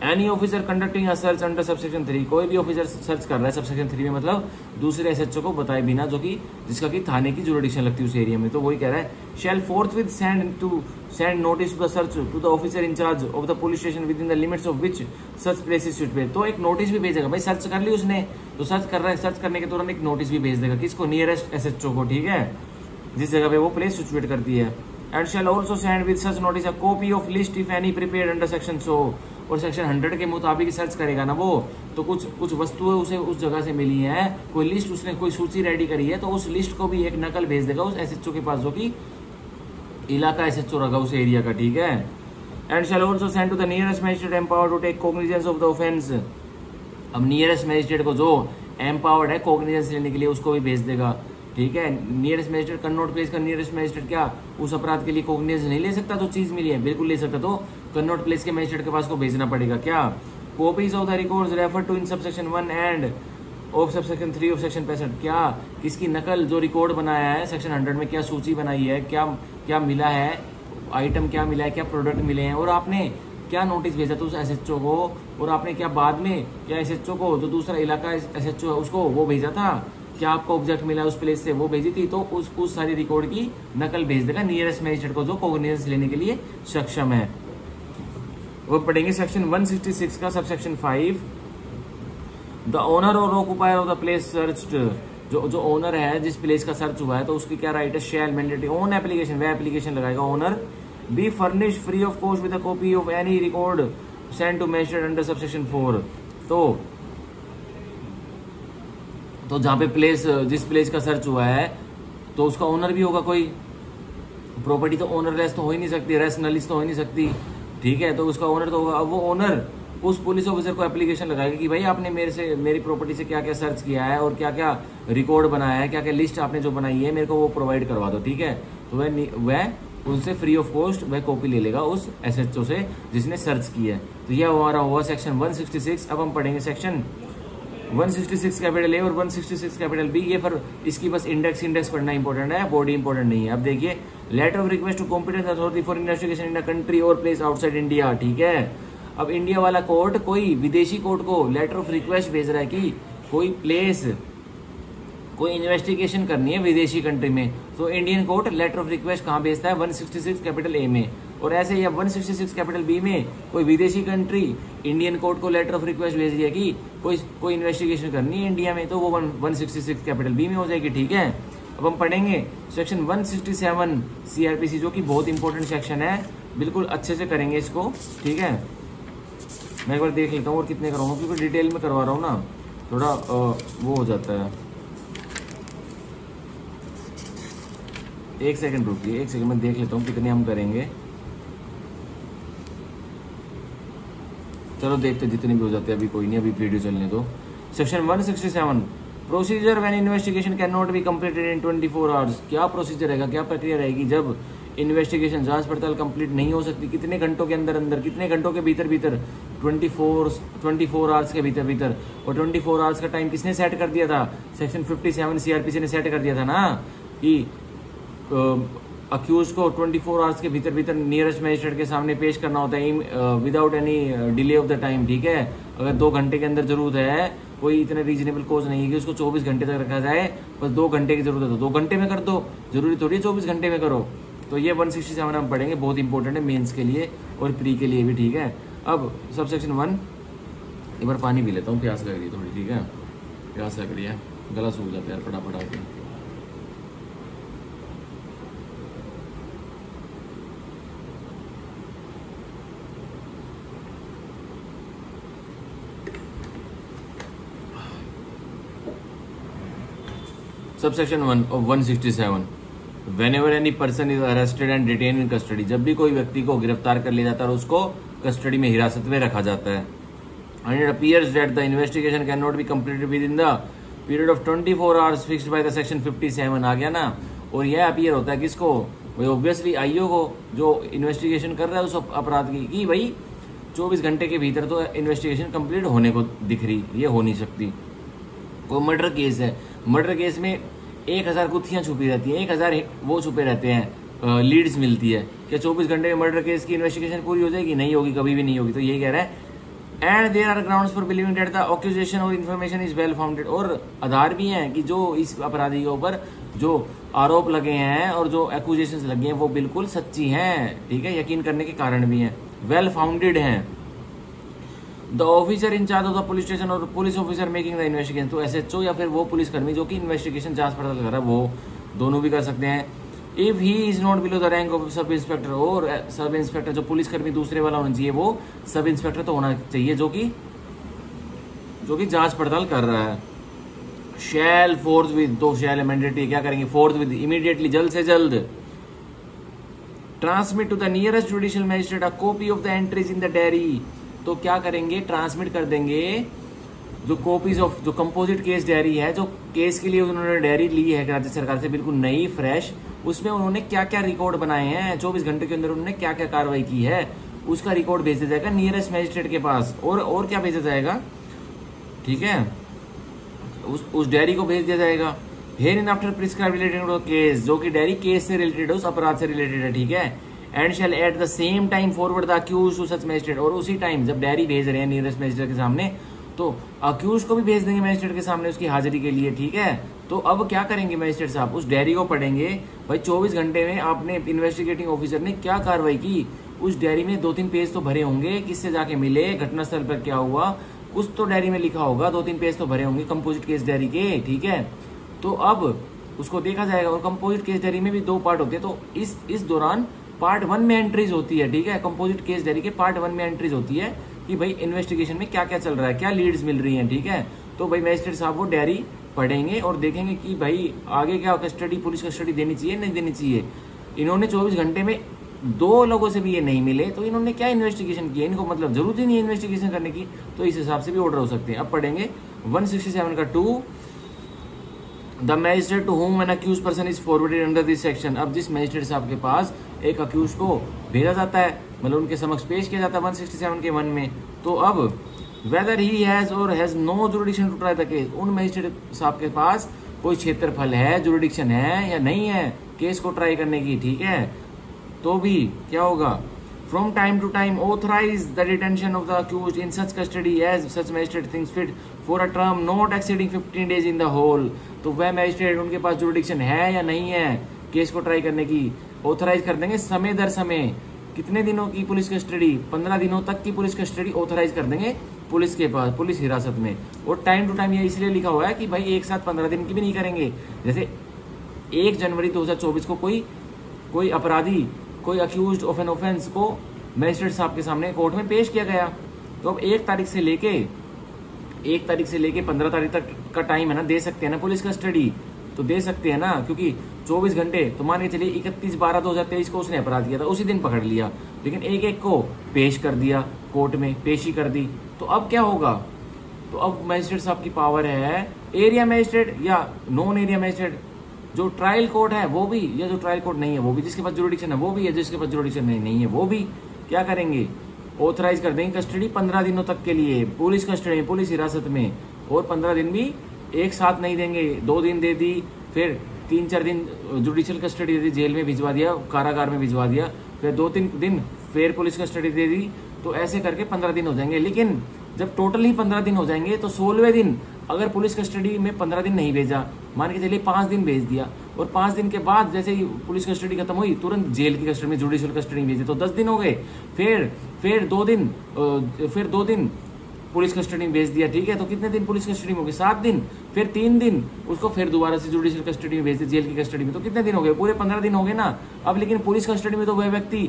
Any officer conducting a search under subsection 3, कोई भी ऑफिसर सर्च कर रहा है सबसेक्शन 3 में, मतलब दूसरे एसएचओ को बताए बिना, जो कि जिसका कि थाने की जुरिडिक्शन लगती है उस एरिया में, तो वही कह रहा है shall forthwith send notice to the search to the officer in charge of the police station within the limits of which search place is situated. तो एक नोटिस भी भेजेगा, भाई सर्च कर ली उसने तो सर्च कर रहा है, सर्च करने के दौरान एक नोटिस भी भेज देगा, किसको, नियरेस्ट एसएचओ को, ठीक है, जिस जगह पे वो प्लेस सिचुएट करती है। And shall also send with such notice a copy of list if any prepared under section 100, और सेक्शन 100 के मुताबिक सर्च करेगा ना वो, तो कुछ वस्तुएं उसे उस जगह से मिली है, कोई लिस्ट उसने कोई सूची रेडी करी है, तो उस लिस्ट को भी एक नकल भेज देगा उस एसएचओ के पास जो कि इलाका एसएचओ रखा उस एरिया का, ठीक है। And shall also send to the nearest magistrate empowered to take cognizance of the offence. अब नियरेस्ट मजिस्ट्रेट को जो एम्पावर्ड है कॉग्निजेंस लेने के लिए उसको भी भेज देगा, ठीक है। नियरेस्ट मजिस्ट्रेट, कन्नौट प्लेस का नियरेस्ट मजिस्ट्रेट क्या उस अपराध के लिए कॉग्निजेंस नहीं ले सकता, तो चीज मिली है, बिल्कुल ले सकता, तो कन्नौट प्लेस के मजिस्ट्रेट के पास को भेजना पड़ेगा। क्या, copies of the records refer to in subsection 1 and of subsection 3 of section 65, क्या किसकी नकल, जो रिकॉर्ड बनाया है सेक्शन 100 में, क्या सूची बनाई है, क्या मिला है, आइटम क्या मिला है, क्या प्रोडक्ट मिले हैं, और आपने क्या नोटिस भेजा था उस एसएचओ को, और आपने क्या बाद में क्या एसएचओ को, जो दूसरा इलाका एसएचओ है उसको वो भेजा था, क्या आपको ऑब्जेक्ट मिला उस प्लेस से वो भेजी थी, तो उस सारी रिकॉर्ड की नकल भेज देगा नियरेस्ट मजिस्ट्रेट को जो कॉग्निजेंस लेने के लिए सक्षम है। वो पढ़ेंगे सेक्शन 166 का सबसेक्शन 5। द ओनर और occupier of the place searched, जो ओनर है जिस प्लेस का सर्च हुआ है तो उसकी क्या राइट है, शैल मैंडेटरी ऑन एप्लीकेशन, वह एप्लीकेशन लगाएगा owner, be furnish free of cost with a copy of any record send to magistrate under subsection 4। तो जहां पे प्लेस, जिस प्लेस का सर्च हुआ है तो उसका ओनर भी होगा कोई, प्रॉपर्टी तो ओनरलेस तो हो ही नहीं सकती, रेशनलिस्ट तो हो ही नहीं सकती, ठीक है, तो उसका ओनर तो होगा। अब वो ओनर उस पुलिस ऑफिसर को एप्लीकेशन लगाएगा कि भाई आपने मेरी प्रॉपर्टी से क्या क्या सर्च किया है और क्या क्या रिकॉर्ड बनाया है, क्या क्या लिस्ट आपने जो बनाई है मेरे को वो प्रोवाइड करवा दो, ठीक है। तो वह उनसे फ्री ऑफ कॉस्ट वह कॉपी ले लेगा उस एसएचओ से जिसने सर्च किया है। तो यह हमारा हुआ सेक्शन 166। अब हम पढ़ेंगे सेक्शन 166 कैपिटल ए और 166 कैपिटल बी। ये पर इसकी बस इंडेक्स पढ़ना इंपॉर्टेंट है, बॉडी इंपॉर्टेंट नहीं है। अब देखिए, letter of request to competent authority for investigation in a country और प्लेस आउटसाइड इंडिया, ठीक है। अब इंडिया वाला कोर्ट कोई विदेशी कोर्ट को लेटर ऑफ रिक्वेस्ट भेज रहा है कि कोई प्लेस, कोई इन्वेस्टिगेशन करनी है विदेशी कंट्री में, तो Indian court letter of request कहाँ भेजता है, 166 कैपिटल ए में। और ऐसे ही 166 कैपिटल बी में कोई विदेशी कंट्री इंडियन कोर्ट को लेटर ऑफ रिक्वेस्ट भेज रही है कि कोई इन्वेस्टिगेशन करनी है इंडिया में, तो वो 166 कैपिटल बी में हो जाएगी, ठीक है। अब हम पढ़ेंगे सेक्शन 167 सीआरपीसी, जो कि बहुत इंपॉर्टेंट सेक्शन है, बिल्कुल अच्छे से करेंगे इसको, ठीक है। मैं एक बार देख लेता हूँ और कितने कराऊंगा, क्योंकि डिटेल में करवा रहा हूँ ना, थोड़ा वो हो जाता है। एक सेकंड रुकिए, एक सेकंड मैं देख लेता हूँ कितने हम करेंगे। चलो देखते जितने भी हो जाते हैं, अभी कोई नहीं, अभी वीडियो चलने दो। Section 167 procedure when investigation can not be completed in 24 hours. क्या प्रोसीजर रहेगा, क्या प्रक्रिया रहेगी जब इन्वेस्टिगेशन, जांच पड़ताल कंप्लीट नहीं हो सकती, कितने घंटों के अंदर, कितने घंटों के भीतर 24 आवर्स के भीतर। और 24 आवर्स का टाइम किसने सेट कर दिया था, सेक्शन 57 सीआरपीसी ने सेट कर दिया था ना, कि अक्यूज को 24 आवर्स के भीतर नियरेस्ट मजिस्ट्रेट के सामने पेश करना होता है without any delay of the time, ठीक है। अगर 2 घंटे के अंदर जरूरत है, कोई इतना रीजनेबल कोज नहीं है कि उसको 24 घंटे तक रखा जाए, बस 2 घंटे की जरूरत है तो 2 घंटे में कर दो, जरूरी थोड़ी 24 घंटे में करो। तो ये 167 हम पढ़ेंगे, बहुत इंपॉर्टेंट है मेंस के लिए और प्री के लिए भी, ठीक है। अब सब सेक्शन 1, एक बार पानी पी लेता हूँ, प्यास लग रही है थोड़ी, ठीक है, प्यास लग रही है, गला सूख जाता है यार पड़ा के। Subsection 1 of 167 whenever any person is arrested and detain in custody, जब भी कोई व्यक्ति को गिरफ्तार कर लिया जाता है और उसको कस्टडी में, हिरासत में रखा जाता है, and it appears that the investigation can not be completed with in the period of 24 hours fixed by the section 57, आ गया ना। और यह अपीयर होता है किसको, भाई ऑब्वियसली आईओ को, जो इन्वेस्टिगेशन कर रहा है उस अपराध की, कि भाई 24 घंटे के भीतर तो इन्वेस्टिगेशन कंप्लीट होने को दिख रही, ये हो नहीं सकती। कोई मर्डर केस है, मर्डर केस में 1000 गुत्थियां छुपी रहती हैं, 1000 वो छुपे रहते हैं, लीड्स मिलती है, क्या 24 घंटे में मर्डर केस की इन्वेस्टिगेशन पूरी हो जाएगी, नहीं होगी, कभी भी नहीं होगी। तो ये कह रहा है and there are grounds for believing that the accusation और इन्फॉर्मेशन इज वेल फाउंडेड, और आधार भी हैं कि जो इस अपराधी के ऊपर जो आरोप लगे हैं और जो एक्यूजेशंस लगे हैं वो बिल्कुल सच्ची हैं, ठीक है, यकीन करने के कारण भी हैं, वेल फाउंडेड हैं। The officer in charge of the police station और police officer making the investigation, तो एसएचओ या फिर वो पुलिसकर्मी जो कि इन्वेस्टिगेशन जांच पड़ताल कर रहा है, वो दोनों भी कर सकते हैं। If he is not below the rank of sub inspector, और सब इंस्पेक्टर जो पुलिसकर्मी दूसरे वाला होना चाहिए वो सब इंस्पेक्टर तो होना चाहिए जो कि जांच पड़ताल कर रहा है। शैल फोर्थ विद, तो शैल मैंडेटरी, क्या करेंगे, फोर्थ विद इमीडिएटली, जल्द से जल्द, transmit to the nearest judicial magistrate a copy of the entries in the diary, तो क्या करेंगे, ट्रांसमिट कर देंगे जो कॉपीज ऑफ, जो कंपोजिट केस डायरी है, जो केस के लिए उन्होंने डायरी ली है राज्य सरकार से, बिल्कुल नई फ्रेश, उसमें उन्होंने क्या क्या रिकॉर्ड बनाए हैं, 24 घंटे के अंदर उन्होंने क्या क्या कार्रवाई की है, उसका रिकॉर्ड भेज दिया जाएगा नियरेस्ट मजिस्ट्रेट के पास। और क्या भेजा जाएगा, ठीक है, उस डायरी को भेज दिया जाएगा। Hereinafter prescribe related to case, जो कि डायरी केस से रिलेटेड है, उस अपराध से रिलेटेड है, ठीक है। And shall at the same time forward the accuse to such magistrate, और उसी टाइम जब डायरी भेज रहे हैं नियरेस्ट मजिस्ट्रेट के सामने, तो अक्यूज को भी भेज देंगे मजिस्ट्रेट के सामने उसकी हाजिरी के लिए, ठीक है। तो अब क्या करेंगे मजिस्ट्रेट साहब, उस डायरी को पढ़ेंगे, भाई 24 घंटे में आपने इन्वेस्टिगेटिंग ऑफिसर ने क्या कार्रवाई की, उस डायरी में 2-3 पेज तो भरे होंगे, किससे जाके मिले, घटनास्थल पर क्या हुआ, कुछ तो डायरी में लिखा होगा, 2-3 पेज तो भरे होंगे कंपोजिट केस डायरी के, ठीक है। तो अब उसको देखा जाएगा, और कंपोजिट केस डायरी में भी 2 पार्ट होते हैं। तो इस दौरान पार्ट 1 में एंट्रीज होती है, ठीक है। कंपोजिट केस डायरी के पार्ट 1 में एंट्रीज होती है कि भाई इन्वेस्टिगेशन में क्या क्या चल रहा है, क्या लीड्स मिल रही हैं, ठीक है। तो भाई मजिस्ट्रेट साहब वो डायरी पढ़ेंगे और देखेंगे कि भाई आगे क्या कस्टडी, पुलिस कस्टडी देनी चाहिए नहीं देनी चाहिए। इन्होंने 24 घंटे में 2 लोगों से भी ये नहीं मिले, तो इन्होंने क्या इन्वेस्टिगेशन की है, इनको मतलब जरूरत ही नहीं है इन्वेस्टिगेशन करने की, तो इस हिसाब से भी ऑर्डर हो सकते हैं। अब पढ़ेंगे 167 का 2, the magistrate to whom an accused person is forwarded under this section. अब जिस मैजिस्ट्रेट साहब के पास एक अक्यूज को भेजा जाता है, मतलब उनके समक्ष पेश किया जाता है 167 के 1 में, तो अब whether he has or has no jurisdiction to try the case, उन मैजिस्ट्रेट साहब के पास कोई क्षेत्रफल है, जुरिडिक्शन है या नहीं है केस को ट्राई करने की, ठीक है, तो भी क्या होगा, from time to time authorise the detention of the accused in such custody as such magistrate thinks fit for a term not exceeding 15 days in the whole. तो वह मैजिस्ट्रेट उनके पास जुरिडिक्शन है या नहीं है केस को ट्राई करने की, ऑथराइज कर देंगे समय दर समय। कितने दिनों की पुलिस कस्टडी, 15 दिनों तक की पुलिस कस्टडी ऑथराइज कर देंगे पुलिस के पास, पुलिस हिरासत में। और टाइम टू टाइम ये इसलिए लिखा हुआ है कि भाई एक साथ 15 दिन की भी नहीं करेंगे। जैसे 1 जनवरी 2024 को कोई अपराधी, कोई अक्यूज्ड ऑफ एन ऑफेंस को मजिस्ट्रेट साहब के सामने कोर्ट में पेश किया गया, तो अब 1 तारीख से लेके 15 तारीख तक का टाइम है ना, दे सकते हैं ना पुलिस कस्टडी, तो दे सकते हैं ना, क्योंकि 24 घंटे तो मान के चलिए 31/12/2023 को उसने अपराध किया था, उसी दिन पकड़ लिया, लेकिन एक को पेश कर दिया कोर्ट में, पेशी कर दी। तो अब क्या होगा, तो अब मजिस्ट्रेट साहब की पावर है एरिया मजिस्ट्रेट या नॉन एरिया मजिस्ट्रेट, जो ट्रायल कोर्ट है वो भी, या जो ट्रायल कोर्ट नहीं है वो भी, जिसके पास जुरिडिक्शन है वो भी, या जिसके पास जुरिडिक्शन नहीं है वो भी क्या करेंगे, ऑथराइज कर देंगे कस्टडी 15 दिनों तक के लिए पुलिस कस्टडी, पुलिस हिरासत में। और 15 दिन भी एक साथ नहीं देंगे, 2 दिन दे दी, फिर 3-4 दिन जुडिशियल कस्टडी दे दी, जेल में भिजवा दिया, कारागार में भिजवा दिया, फिर 2-3 दिन फिर पुलिस कस्टडी दे दी, तो ऐसे करके 15 दिन हो जाएंगे। लेकिन जब टोटल ही 15 दिन हो जाएंगे तो 16वें दिन अगर पुलिस कस्टडी में 15 दिन नहीं भेजा, मान के चलिए 5 दिन भेज दिया, और 5 दिन के बाद जैसे ही पुलिस कस्टडी खत्म हुई तुरंत जेल की कस्टडी में, जुडिशियल कस्टडी में भेजे, तो 10 दिन हो गए। फिर 2 दिन पुलिस कस्टडी में भेज दिया, ठीक है, तो कितने दिन पुलिस कस्टडी में हो गए, 7 दिन। फिर 3 दिन उसको फिर दोबारा से जुडिशियल कस्टडी में भेज दिया, जेल की कस्टडी में, तो कितने दिन हो गए, पूरे 15 दिन हो गए ना। अब लेकिन पुलिस कस्टडी में तो वह व्यक्ति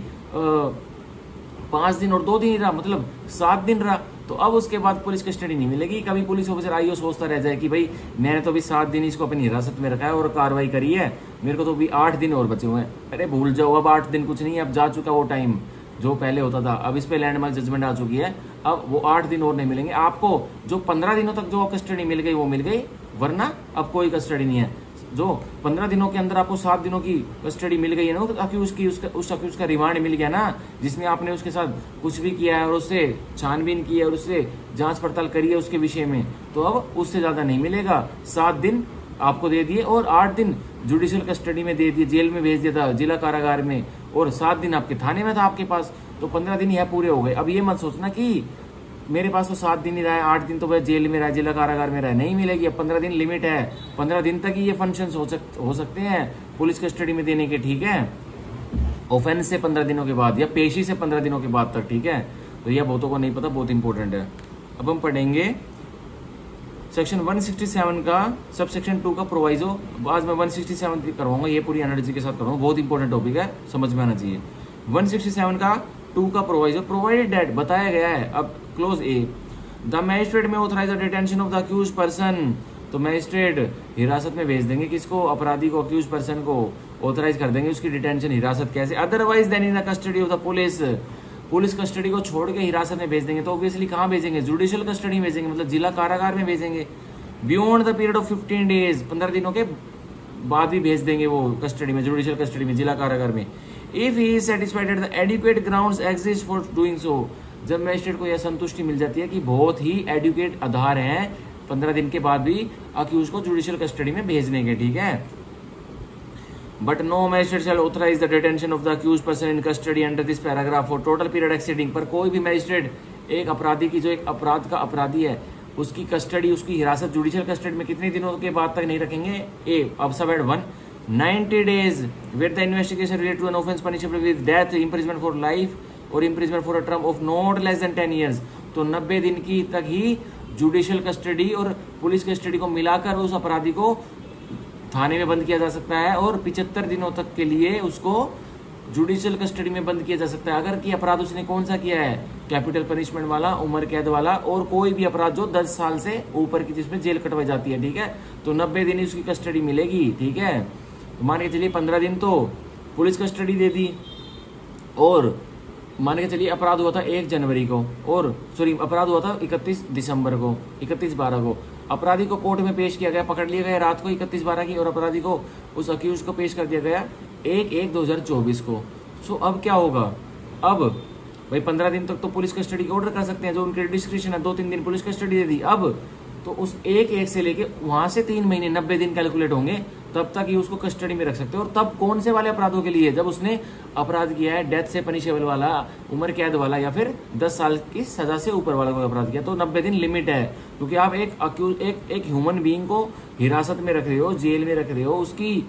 5 दिन और 2 दिन ही रहा, मतलब 7 दिन रहा, तो अब उसके बाद पुलिस कस्टडी नहीं मिलेगी। कभी पुलिस ऑफिसर आईओ सोचता रह जाए कि भाई मैंने तो अभी 7 दिन इसको अपनी हिरासत में रखा है और कार्रवाई करी है, मेरे को तो अभी 8 दिन और बचे हुए हैं। अरे भूल जाओ, अब 8 दिन कुछ नहीं है, अब जा चुका वो टाइम जो पहले होता था, अब इस पे लैंडमार्क जजमेंट आ चुकी है, अब वो 8 दिन और नहीं मिलेंगे आपको। जो 15 दिनों तक जो कस्टडी मिल गई वो मिल गई, वरना अब कोई कस्टडी नहीं है। जो 15 दिनों के अंदर आपको 7 दिनों की कस्टडी मिल गई है ना, तो अक्यूज की उस अक्यूज का रिमांड मिल गया ना, जिसमें आपने उसके साथ कुछ भी किया है और उससे छानबीन की है और उससे जांच पड़ताल करी है उसके विषय में, तो अब उससे ज्यादा नहीं मिलेगा। 7 दिन आपको दे दिए और 8 दिन जुडिशियल कस्टडी में दे दिए, जेल में भेज दिया था, जिला कारागार में, और 7 दिन आपके थाने में था आपके पास, तो 15 दिन यह पूरे हो गए। अब ये मत सोचना कि मेरे पास तो 7 दिन ही रहा है, 8 दिन तो वह जेल में रहा, जिला कारागार में रहा, नहीं मिलेगी। अब 15 दिन लिमिट है, 15 दिन तक ही ये फंक्शंस हो सकते हैं पुलिस कस्टडी में देने के, ठीक है, ऑफेंस से 15 दिनों के बाद या पेशी से 15 दिनों के बाद तक, ठीक है। तो यह बहुतों को नहीं पता, बहुत इंपॉर्टेंट है। अब हम पढ़ेंगे सेक्शन 167 का सब सेक्शन 2 का प्रोवाइजो। आज मैं 167 करवाऊंगा, ये पूरी एनर्जी के साथ करूंगा, बहुत इंपॉर्टेंट टॉपिक है, समझ में आना चाहिए। 167 का 2 का प्रोवाइजो, प्रोवाइडेड दैट बताया गया है। अब clause A, the magistrate may authorise the detention of the accuse person, तो मैजिस्ट्रेट हिरासत में भेज देंगे किसको, अपराधी को, अक्यूज पर्सन को ऑथराइज कर देंगे उसकी डिटेंशन, हिरासत कैसे, otherwise than in the custody of the police, police custody को छोड़ के हिरासत में भेज देंगे, तो ऑब्वियसली कहाँ भेजेंगे, जुडिशियल कस्टडी में भेजेंगे, मतलब जिला कारागार में भेजेंगे। Beyond the period of 15 days, 15 दिनों के बाद भी भेज देंगे वो कस्टडी में, जुडिशियल कस्टडी में, जिला कारागार में। If he is satisfied that the educate grounds exist for doing सो, जब मैजिस्ट्रेट को यह संतुष्टि मिल जाती है कि बहुत ही एडुकेट आधार हैं 15 दिन के बाद भी अक्यूज को जुडिशियल कस्टडी में भेजने के, ठीक है। But no magistrate shall authorise the detention of the accuse person in custody under this paragraph for total period exceeding, पर कोई भी मैजिस्ट्रेट एक अपराधी की, जो एक अपराध का अपराधी है, उसकी कस्टडी, उसकी हिरासत जुडिशियल कस्टडी में कितने दिनों के बाद तक नहीं रखेंगे। ए अब sub add 1 90 days where the investigation related to an offense punishable with death, imprisonment for life or imprisonment for a term of not less than 10 years। तो 90 दिन की तक ही जुडिशियल कस्टडी और पुलिस कस्टडी को मिलाकर उस अपराधी को थाने में बंद किया जा सकता है और 75 दिनों तक के लिए उसको जुडिशियल कस्टडी में बंद किया जा सकता है। अगर कि अपराध उसने कौन सा किया है, कैपिटल पनिशमेंट वाला, उम्र कैद वाला, और कोई भी अपराध जो 10 साल से ऊपर की जिसमें जेल कटवाई जाती है, ठीक है। तो 90 दिन उसकी कस्टडी मिलेगी, ठीक है। मान के चलिए 15 दिन तो पुलिस कस्टडी दे दी, और मान के चलिए अपराध हुआ था 1 जनवरी को, और सॉरी अपराध हुआ था 31 दिसंबर को, 31/12 को। अपराधी को कोर्ट में पेश किया गया, पकड़ लिया गया रात को 31/12 की, और अपराधी को उस अक्यूज को पेश कर दिया गया 1/1/2024 को। सो अब क्या होगा, अब भाई 15 दिन तक तो पुलिस कस्टडी का ऑर्डर कर सकते हैं, जो उनके डिस्क्रिप्शन है, 2-3 दिन पुलिस कस्टडी दे दी। अब तो उस 1/1 से लेके वहां से 3 महीने 90 दिन कैलकुलेट होंगे, तब तक ही उसको कस्टडी में रख सकते हो। और तब कौन से वाले अपराधों के लिए, जब उसने अपराध किया है डेथ से पनिशेबल वाला, उम्र कैद वाला, या फिर 10 साल की सजा से ऊपर वाला कोई अपराध किया, तो 90 दिन लिमिट है। क्योंकि आप एक ह्यूमन बीइंग को हिरासत में रख रहे हो, जेल में रख रहे हो, उसकी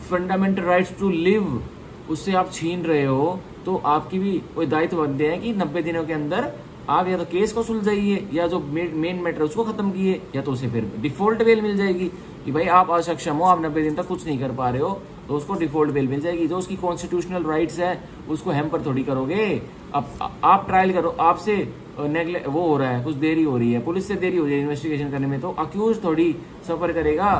फंडामेंटल राइट्स टू लिव उससे आप छीन रहे हो, तो आपकी भी कोई दायित्व बनते हैं कि 90 दिनों के अंदर आप या तो केस को सुलझाइए, या जो मेन मैटर उसको खत्म किए, या तो उसे फिर डिफॉल्ट बेल मिल जाएगी कि भाई आप अक्षम हो, आप 90 दिन तक कुछ नहीं कर पा रहे हो, तो उसको डिफॉल्ट बेल मिल जाएगी। जो उसकी कॉन्स्टिट्यूशनल राइट्स है उसको हैम्पर थोड़ी करोगे। अब आप ट्रायल करो, आपसे नेगलेक्ट वो हो रहा है, कुछ देरी हो रही है, पुलिस से देरी हो रही है इन्वेस्टिगेशन करने में, तो अक्यूज थोड़ी सफर करेगा।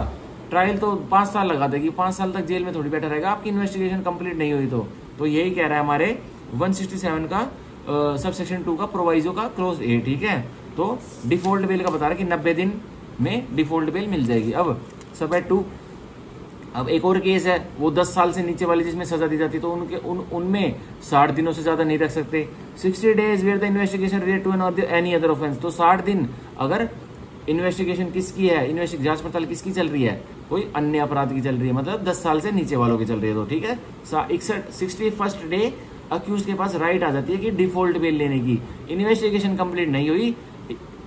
ट्रायल तो 5 साल लगा देगी, 5 साल तक जेल में थोड़ी बैठा रहेगा, आपकी इन्वेस्टिगेशन कंप्लीट नहीं हुई तो यही कह रहा है हमारे 167 का सबसेक्शन 2 का प्रोवाइजो का क्लोज ए, ठीक है। तो डिफॉल्ट बेल का बता रहा है कि 90 दिन में डिफॉल्ट बेल मिल जाएगी। अब सब 2, अब एक और केस है, वो 10 साल से नीचे वाले जिसमें सजा दी जाती है, तो उनमें 60 दिनों से ज्यादा नहीं रख सकते। 60 days where the investigation related to any other offence, तो 60 दिन अगर इन्वेस्टिगेशन किसकी है, जांच पड़ताल किसकी चल रही है, कोई अन्य अपराध की चल रही है, मतलब 10 साल से नीचे वालों की चल रही है, तो ठीक है। 61st डे अक्यूज के पास राइट आ जाती है कि डिफॉल्ट बेल लेने की। इन्वेस्टिगेशन कंप्लीट नहीं हुई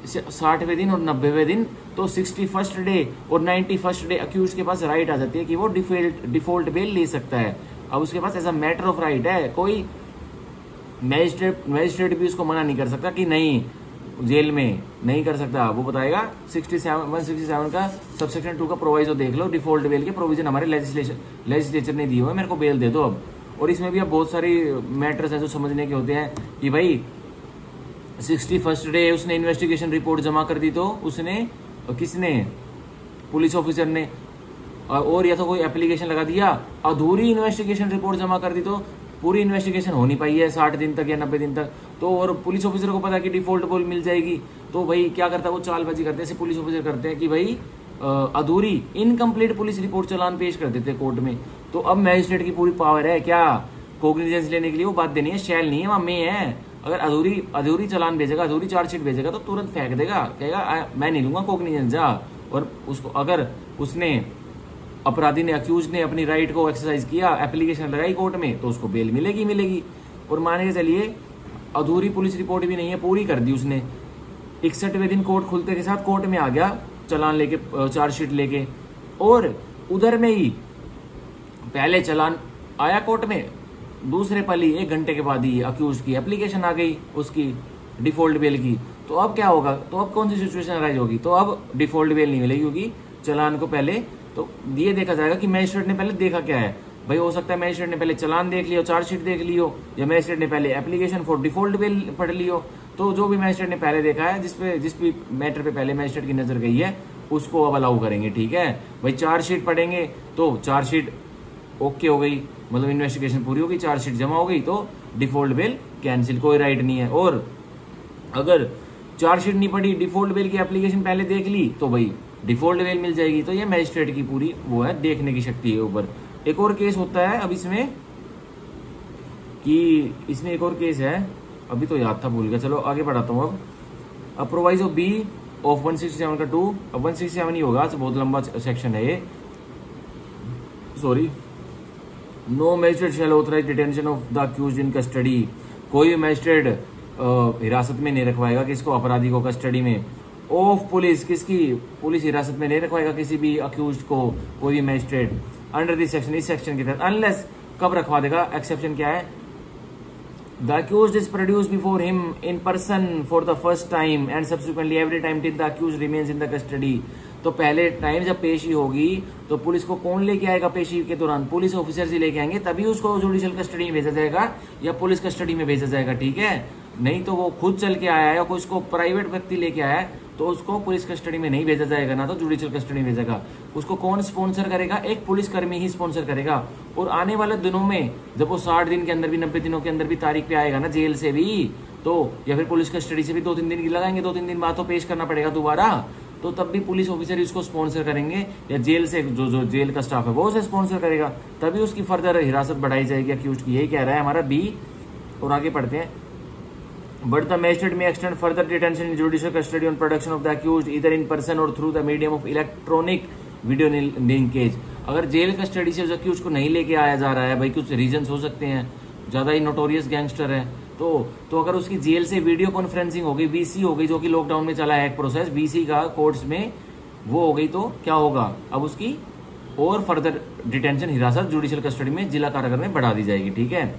60वें दिन और 90वें दिन, तो 61st डे और 91st डे अक्यूज के पास राइट आ जाती है कि वो डिफॉल्ट बेल ले सकता है। अब उसके पास ऐसा मैटर ऑफ राइट है, कोई मैजिस्ट्रेट भी उसको मना नहीं कर सकता कि नहीं जेल में नहीं कर सकता, वो बताएगा 167 का सबसेक्शन 2 का प्रोवाइजो देख लो, डिफॉल्ट बेल के प्रोविजन हमारे लेजिस्लेचर ने दिए हुए, मेरे को बेल दे दो अब। और इसमें भी अब बहुत सारी मैटर्स है जो समझने के होते हैं कि भाई 61st डे उसने इन्वेस्टिगेशन रिपोर्ट जमा कर दी, तो उसने किसने, पुलिस ऑफिसर ने, और या तो कोई एप्लीकेशन लगा दिया, अधूरी इन्वेस्टिगेशन रिपोर्ट जमा कर दी, तो पूरी इन्वेस्टिगेशन हो नहीं पाई है 60 दिन तक या 90 दिन तक, तो और पुलिस ऑफिसर को पता है कि डिफॉल्ट बेल मिल जाएगी, तो भाई क्या करता है वो चालबाजी करते हैं, पुलिस ऑफिसर करते हैं कि भाई अधूरी इनकम्प्लीट पुलिस रिपोर्ट चालान पेश कर देते कोर्ट में। तो अब मैजिस्ट्रेट की पूरी पावर है क्या कोग्निजेंस लेने के लिए, वो बात देनी है, शैल नहीं है, वहां में है। अगर अधूरी चालान भेजेगा, अधूरी चार्जशीट भेजेगा, तो तुरंत फेंक देगा, कहेगा मैं नहीं लूंगा कोग्निजेंस, जा। और उसको अगर उसने अपराधी ने, अक्यूज ने अपनी राइट को एक्सरसाइज किया, एप्लीकेशन लगाई कोर्ट में, तो उसको बेल मिलेगी। और मान के चलिए अधूरी पुलिस रिपोर्ट भी नहीं है, पूरी कर दी उसने, 61वें दिन कोर्ट खुलते के साथ कोर्ट में आ गया चालान लेके, चार्जशीट लेके, और उधर में ही पहले चालान आया कोर्ट में, दूसरे पल ही 1 घंटे के बाद ही अक्यूज की एप्लीकेशन आ गई उसकी डिफॉल्ट बेल की। तो अब क्या होगा, तो अब कौन सी सिचुएशन अराइज होगी, तो अब डिफॉल्ट बेल नहीं मिलेगी, क्योंकि चालान को पहले तो ये देखा जाएगा कि मैजिस्ट्रेट ने पहले देखा क्या है। भाई हो सकता है मैजिस्ट्रेट ने पहले चालान देख लियो, चार्जशीट देख लियो, या मैजिस्ट्रेट ने पहले एप्लीकेशन फॉर डिफॉल्ट बेल पढ़ लियो। तो जो भी मैजिस्ट्रेट ने पहले देखा है, जिस भी मैटर पे पहले मैजिस्ट्रेट की नजर गई है, उसको अब अलाउ करेंगे, ठीक है। भाई चार्जशीट पढ़ेंगे, तो चार्जशीट ओके हो गई, मतलब इन्वेस्टिगेशन पूरी हो गई, चार्जशीट जमा हो गई, तो डिफॉल्ट बेल कैंसिल, कोई राइट नहीं है। और अगर चार्जशीट नहीं पड़ी, डिफॉल्ट बेल की एप्लीकेशन पहले देख ली, तो भाई डिफॉल्ट बेल मिल जाएगी। तो ये मैजिस्ट्रेट की पूरी वो है, देखने की शक्ति है ऊपर। एक और केस होता है अब इसमें, कि इसमें एक और केस है, अभी तो याद था, भूल गया, चलो आगे बढ़ाता हूँ। अब प्रोवाइजो बी ऑफ 167 का 2, अब 167 ही होगा, बहुत लंबा सेक्शन है ये, sorry. No magistrate shall authorise detention of the accused in custody, कोई भी मैजिस्ट्रेट हिरासत में नहीं रखवाएगा किसको, अपराधी को कस्टडी में। ऑफ पुलिस, किसकी, पुलिस हिरासत में नहीं रखवाएगा किसी भी अक्यूज्ड को कोई भी मैजिस्ट्रेट अंडर दिस सेक्शन, इस सेक्शन के तहत, अनलेस, कब रखवा देगा, एक्सेप्शन क्या है, The accused is produced before him in person for the first time and subsequently every time till the accused remains in the custody. तो पहले टाइम जब पेशी होगी तो पुलिस को कौन लेके आएगा पेशी के दौरान? पुलिस ऑफिसर ही लेके आएंगे, तभी उसको जुडिशियल कस्टडी में भेजा जाएगा या पुलिस कस्टडी में भेजा जाएगा, ठीक है? नहीं तो वो खुद चल के आया है या कोई उसको प्राइवेट व्यक्ति लेके आया है तो उसको पुलिस कस्टडी में नहीं भेजा जाएगा, ना तो जुडिशियल कस्टडी में भेजेगा। उसको कौन स्पॉन्सर करेगा? एक पुलिसकर्मी ही स्पॉन्सर करेगा। और आने वाले दिनों में जब वो 60 दिन के अंदर भी 90 दिनों के अंदर भी तारीख पे आएगा ना जेल से भी, तो या फिर पुलिस कस्टडी से भी 2-3 दिन की लगाएंगे, 2-3 दिन बाद तो पेश करना पड़ेगा दोबारा, तो तब भी पुलिस ऑफिसर उसको स्पॉन्सर करेंगे या जेल से जो जेल का स्टाफ है वो उसे स्पॉन्सर करेगा, तभी उसकी फर्दर हिरासत बढ़ाई जाएगी अक्यूज की। यही कह रहा है हमारा बी। और आगे पढ़ते हैं। But the magistrate may extend further detention in judicial custody on production of the accused either in person or through the medium of electronic video linkage। अगर जेल कस्टडी से उस अक्यूज को नहीं लेके आया जा रहा है, भाई कुछ रीजंस हो सकते हैं, ज्यादा ही नोटोरियस गैंगस्टर है, तो अगर उसकी जेल से वीडियो कॉन्फ्रेंसिंग हो गई, वीसी हो गई, जो कि लॉकडाउन में चला है एक प्रोसेस वीसी का कोर्ट्स में, वो हो गई तो क्या होगा? अब उसकी और फर्दर डिटेंशन हिरासत जुडिशियल कस्टडी में जिला कारागार में बढ़ा दी जाएगी, ठीक है?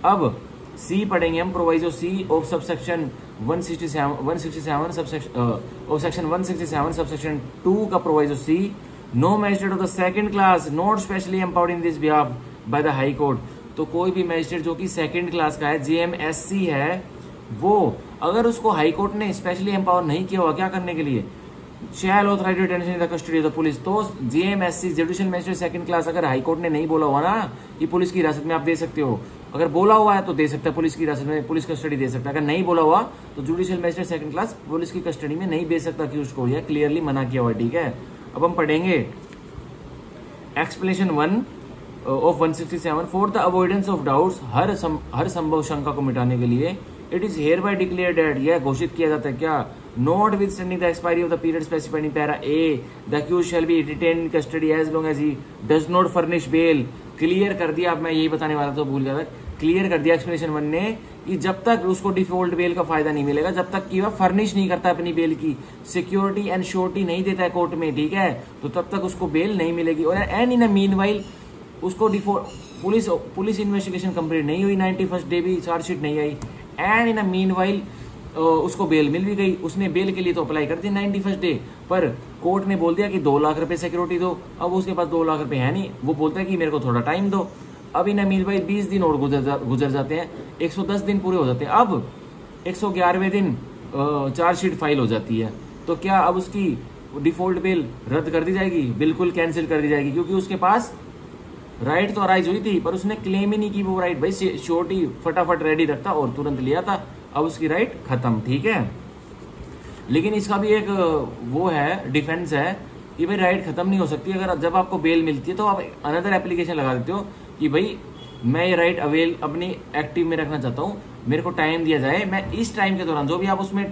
अब सी पढ़ेंगे हम। Proviso C of subsection 167 section 167 subsection 2 का proviso C. No magistrate of the second class not specially empowered in this behalf by the High Court. तो कोई भी मैजिस्ट्रेट जो कि सेकंड क्लास का है, जेएमएससी है, वो अगर उसको हाई कोर्ट ने स्पेशली एम्पावर नहीं किया हुआ क्या करने के लिए, shall authorise detention in the custody of the police, तो JMSC judicial magistrate second class अगर हाई कोर्ट ने नहीं बोला हुआ ना कि पुलिस की हिरासत में आप दे सकते हो, अगर बोला हुआ है तो दे सकता है पुलिस की हिरासत में, पुलिस कस्टडी दे सकता है। अगर नहीं बोला हुआ तो judicial magistrate second class police की कस्टडी में नहीं भेज सकता कि उसको, यह क्लियरली मना किया हुआ है, ठीक है? अब हम पढ़ेंगे explanation 1 of 167 for the avoidance of doubts. हर संभव शंका को मिटाने के लिए it is hereby declare that, यह घोषित किया जाता है क्या? Notwithstanding the expiry of the period specified in para A, the accused shall be detained in custody as long as he does not furnish bail. Clear कर दिया, अब मैं यही बताने वाला था, भूल गया था, क्लियर कर दिया एक्सप्लेनेशन 1 ने कि जब तक उसको डिफॉल्ट बेल का फायदा नहीं मिलेगा, जब तक कि वह फर्निश नहीं करता अपनी बेल की, सिक्योरिटी एंड श्योरिटी नहीं देता है कोर्ट में, ठीक है? तो तब तक उसको बेल नहीं मिलेगी। और एंड इन अ मीनवाइल उसको पुलिस इन्वेस्टिगेशन कंप्लीट नहीं हुई, 91st डे भी चार्जशीट नहीं आई, एंड इन अ मीनवाइल उसको बेल मिल भी गई, उसने बेल के लिए तो अप्लाई कर दी 91st डे, पर कोर्ट ने बोल दिया कि 2 लाख रुपए सिक्योरिटी दो। अब उसके पास 2 लाख रुपए है नहीं, वो बोलता है कि मेरे को थोड़ा टाइम दो। अब इन मीनवाइल 20 दिन और गुजर जाते हैं, 110 दिन पूरे हो जाते हैं। अब 111वें दिन चार्जशीट फाइल हो जाती है, तो क्या अब उसकी डिफॉल्ट बेल रद्द कर दी जाएगी? बिल्कुल कैंसिल कर दी जाएगी, क्योंकि उसके पास राइट तो अराइज हुई थी पर उसने क्लेम ही नहीं की वो राइट। भाई श्योरिटी फटाफट रेडी रखता और तुरंत लिया था, अब उसकी राइट खत्म, ठीक है? लेकिन इसका भी एक वो है, डिफेंस है कि भाई राइट खत्म नहीं हो सकती। अगर जब आपको बेल मिलती है तो आप अनदर एप्लीकेशन लगा देते हो कि भाई मैं ये राइट अवेल अपनी एक्टिव में रखना चाहता हूँ, मेरे को टाइम दिया जाए, मैं इस टाइम के दौरान, जो भी आप उसमें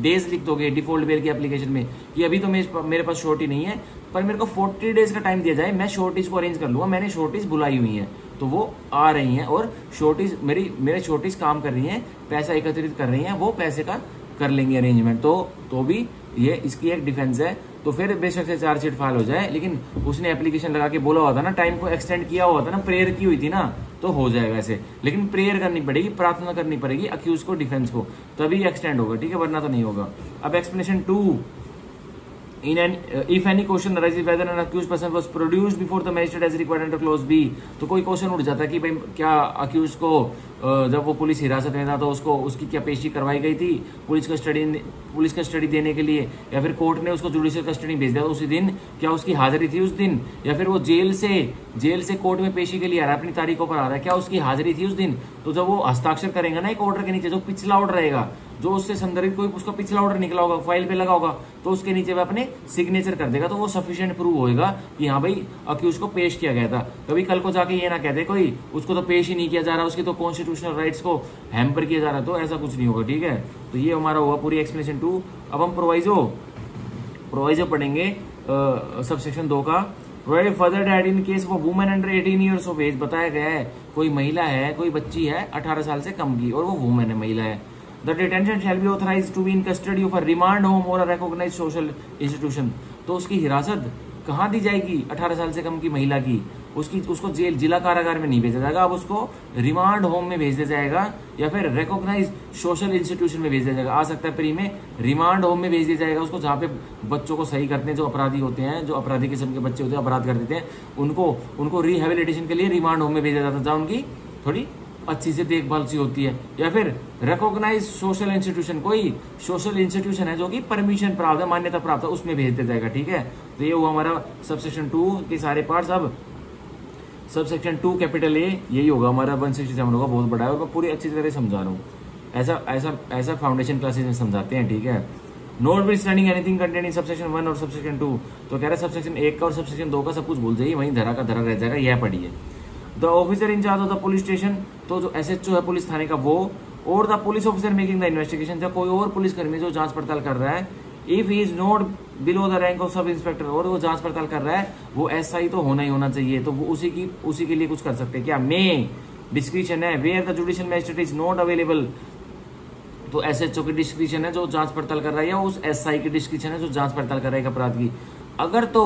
डेज लिख दोगे डिफॉल्ट बेल की एप्लीकेशन में कि अभी तो मेरे पास श्योरिटी नहीं है, पर मेरे को 40 डेज का टाइम दिया जाए, मैं श्योरिटीज को अरेंज कर लूंगा। मैंने श्योरिटीज बुलाई हुई हैं तो वो आ रही हैं और श्योरिटीज मेरे श्योरिटीज काम कर रही हैं, पैसा एकत्रित कर रही हैं, वो पैसे का कर लेंगे अरेंजमेंट, तो भी ये इसकी एक डिफेंस है। तो फिर बेशक से चार्जशीट फाइल हो जाए, लेकिन उसने एप्लीकेशन लगा के बोला हुआ था ना, टाइम को एक्सटेंड किया हुआ था ना, प्रेयर की हुई थी ना, तो हो जाएगा ऐसे। लेकिन प्रेयर करनी पड़ेगी, प्रार्थना करनी पड़ेगी अक्यूज को, डिफेंस को, तभी एक्सटेंड होगा, ठीक है? वरना तो नहीं होगा। अब explanation 2 if any question arises whether an accused person was produced before the magistrate as required under clause B, तो कोई क्वेश्चन उठ जाता है कि भाई क्या अक्यूज को जब वो पुलिस हिरासत में था तो उसकी क्या पेशी करवाई गई थी पुलिस कस्टडी देने के लिए, या फिर कोर्ट ने उसको जुडिशियल कस्टडी भेज दिया उसी दिन, क्या उसकी हाजिरी थी उस दिन, या फिर वो जेल से कोर्ट में पेशी के लिए आ रहा है, अपनी तारीखों पर आ रहा है, क्या उसकी हाजिरी थी उस दिन? तो जब वो हस्ताक्षर करेंगे ना एक ऑर्डर के नीचे, जो पिछला ऑर्डर रहेगा, जो उससे संदर्भित कोई उसका पिछला ऑर्डर निकला होगा, फाइल पे लगा होगा, तो उसके नीचे वह अपने सिग्नेचर कर देगा, तो वो सफिशिएंट प्रूव होएगा कि हाँ भाई अक्यूज को पेश किया गया था। कभी कल को जाके ये ना कहते कोई कोई उसको तो पेश ही नहीं किया जा रहा, उसकी तो कॉन्स्टिट्यूशनल राइट्स को हैम्पर किया जा रहा, तो ऐसा कुछ नहीं होगा। ठीक है, तो ये हमारा हुआ पूरी एक्सप्लेनेशन 2। अब हम प्रोवाइजो पढ़ेंगे सबसेक्शन 2 का। Provide further that in case of women under 18 years of age. बताया गया है कोई महिला है, कोई बच्ची है 18 साल से कम की और वो वुमेन है, महिला है, the detention shall be authorised to be in custody of a remand home or a recognised social institution. तो उसकी हिरासत कहाँ दी जाएगी 18 साल से कम की महिला की? उसको जेल जिला कारागार में नहीं भेजा जाएगा, अब उसको रिमांड होम में भेज दिया जाएगा या फिर रिकॉग्नाइज सोशल इंस्टीट्यूशन में भेज दिया जाएगा। आ सकता है प्री में रिमांड होम में भेज दिया जाएगा उसको, जहाँ पे बच्चों को सही करते हैं, जो अपराधी होते हैं, जो अपराधी किस्म के बच्चे होते हैं, अपराध कर देते हैं, उनको रिहेबिलिटेशन के लिए रिमांड होम में भेजा जाता है, जहाँ उनकी थोड़ी अच्छी से देखभाल सी होती है। या फिर रिकॉग्नाइज सोशल इंस्टीट्यूशन, कोई सोशल इंस्टीट्यूशन है जो कि परमिशन प्राप्त है, मान्यता प्राप्त है, उसमें भेज दिया जाएगा। ठीक है, तो ये हुआ हमारा सबसेक्शन 2 के सारे पार्ट्स। अब सबसेक्शन 2 कैपिटल ए यही होगा हमारा 167 होगा, बहुत बड़ा है और मैं पूरी अच्छी तरह समझा रहा हूँ। ऐसा फाउंडेशन क्लासेस में समझाते हैं। ठीक है, note B standing anything content in subsection 1 और सबसेक्शन 2। तो कह रहा है सबसेक्शन 1 का और सबसेक्शन 2 का सब कुछ भूल जाइए, वहीं धरा का धरा रह जाएगा, यह पढ़िए। The officer in charge of the police station, तो जो SHO है पुलिस थाने का वो, और the police officer making the investigation, जब कोई और पुलिस कर्मी जो जांच पड़ताल कर रहा है, if he is not below the rank of sub inspector, और वो जांच पड़ताल कर रहा है, वो SI तो होना ही होना चाहिए, तो वो उसी के लिए कुछ कर सकते हैं क्या। मे डिस्क्रिप्शन है, where the judicial magistrate is not available, तो SHO की डिस्क्रिप्शन है जो जांच पड़ताल कर रहा है, या उस SI की डिस्क्रिप्शन है जो जांच पड़ताल कर रहा है अपराध की। अगर तो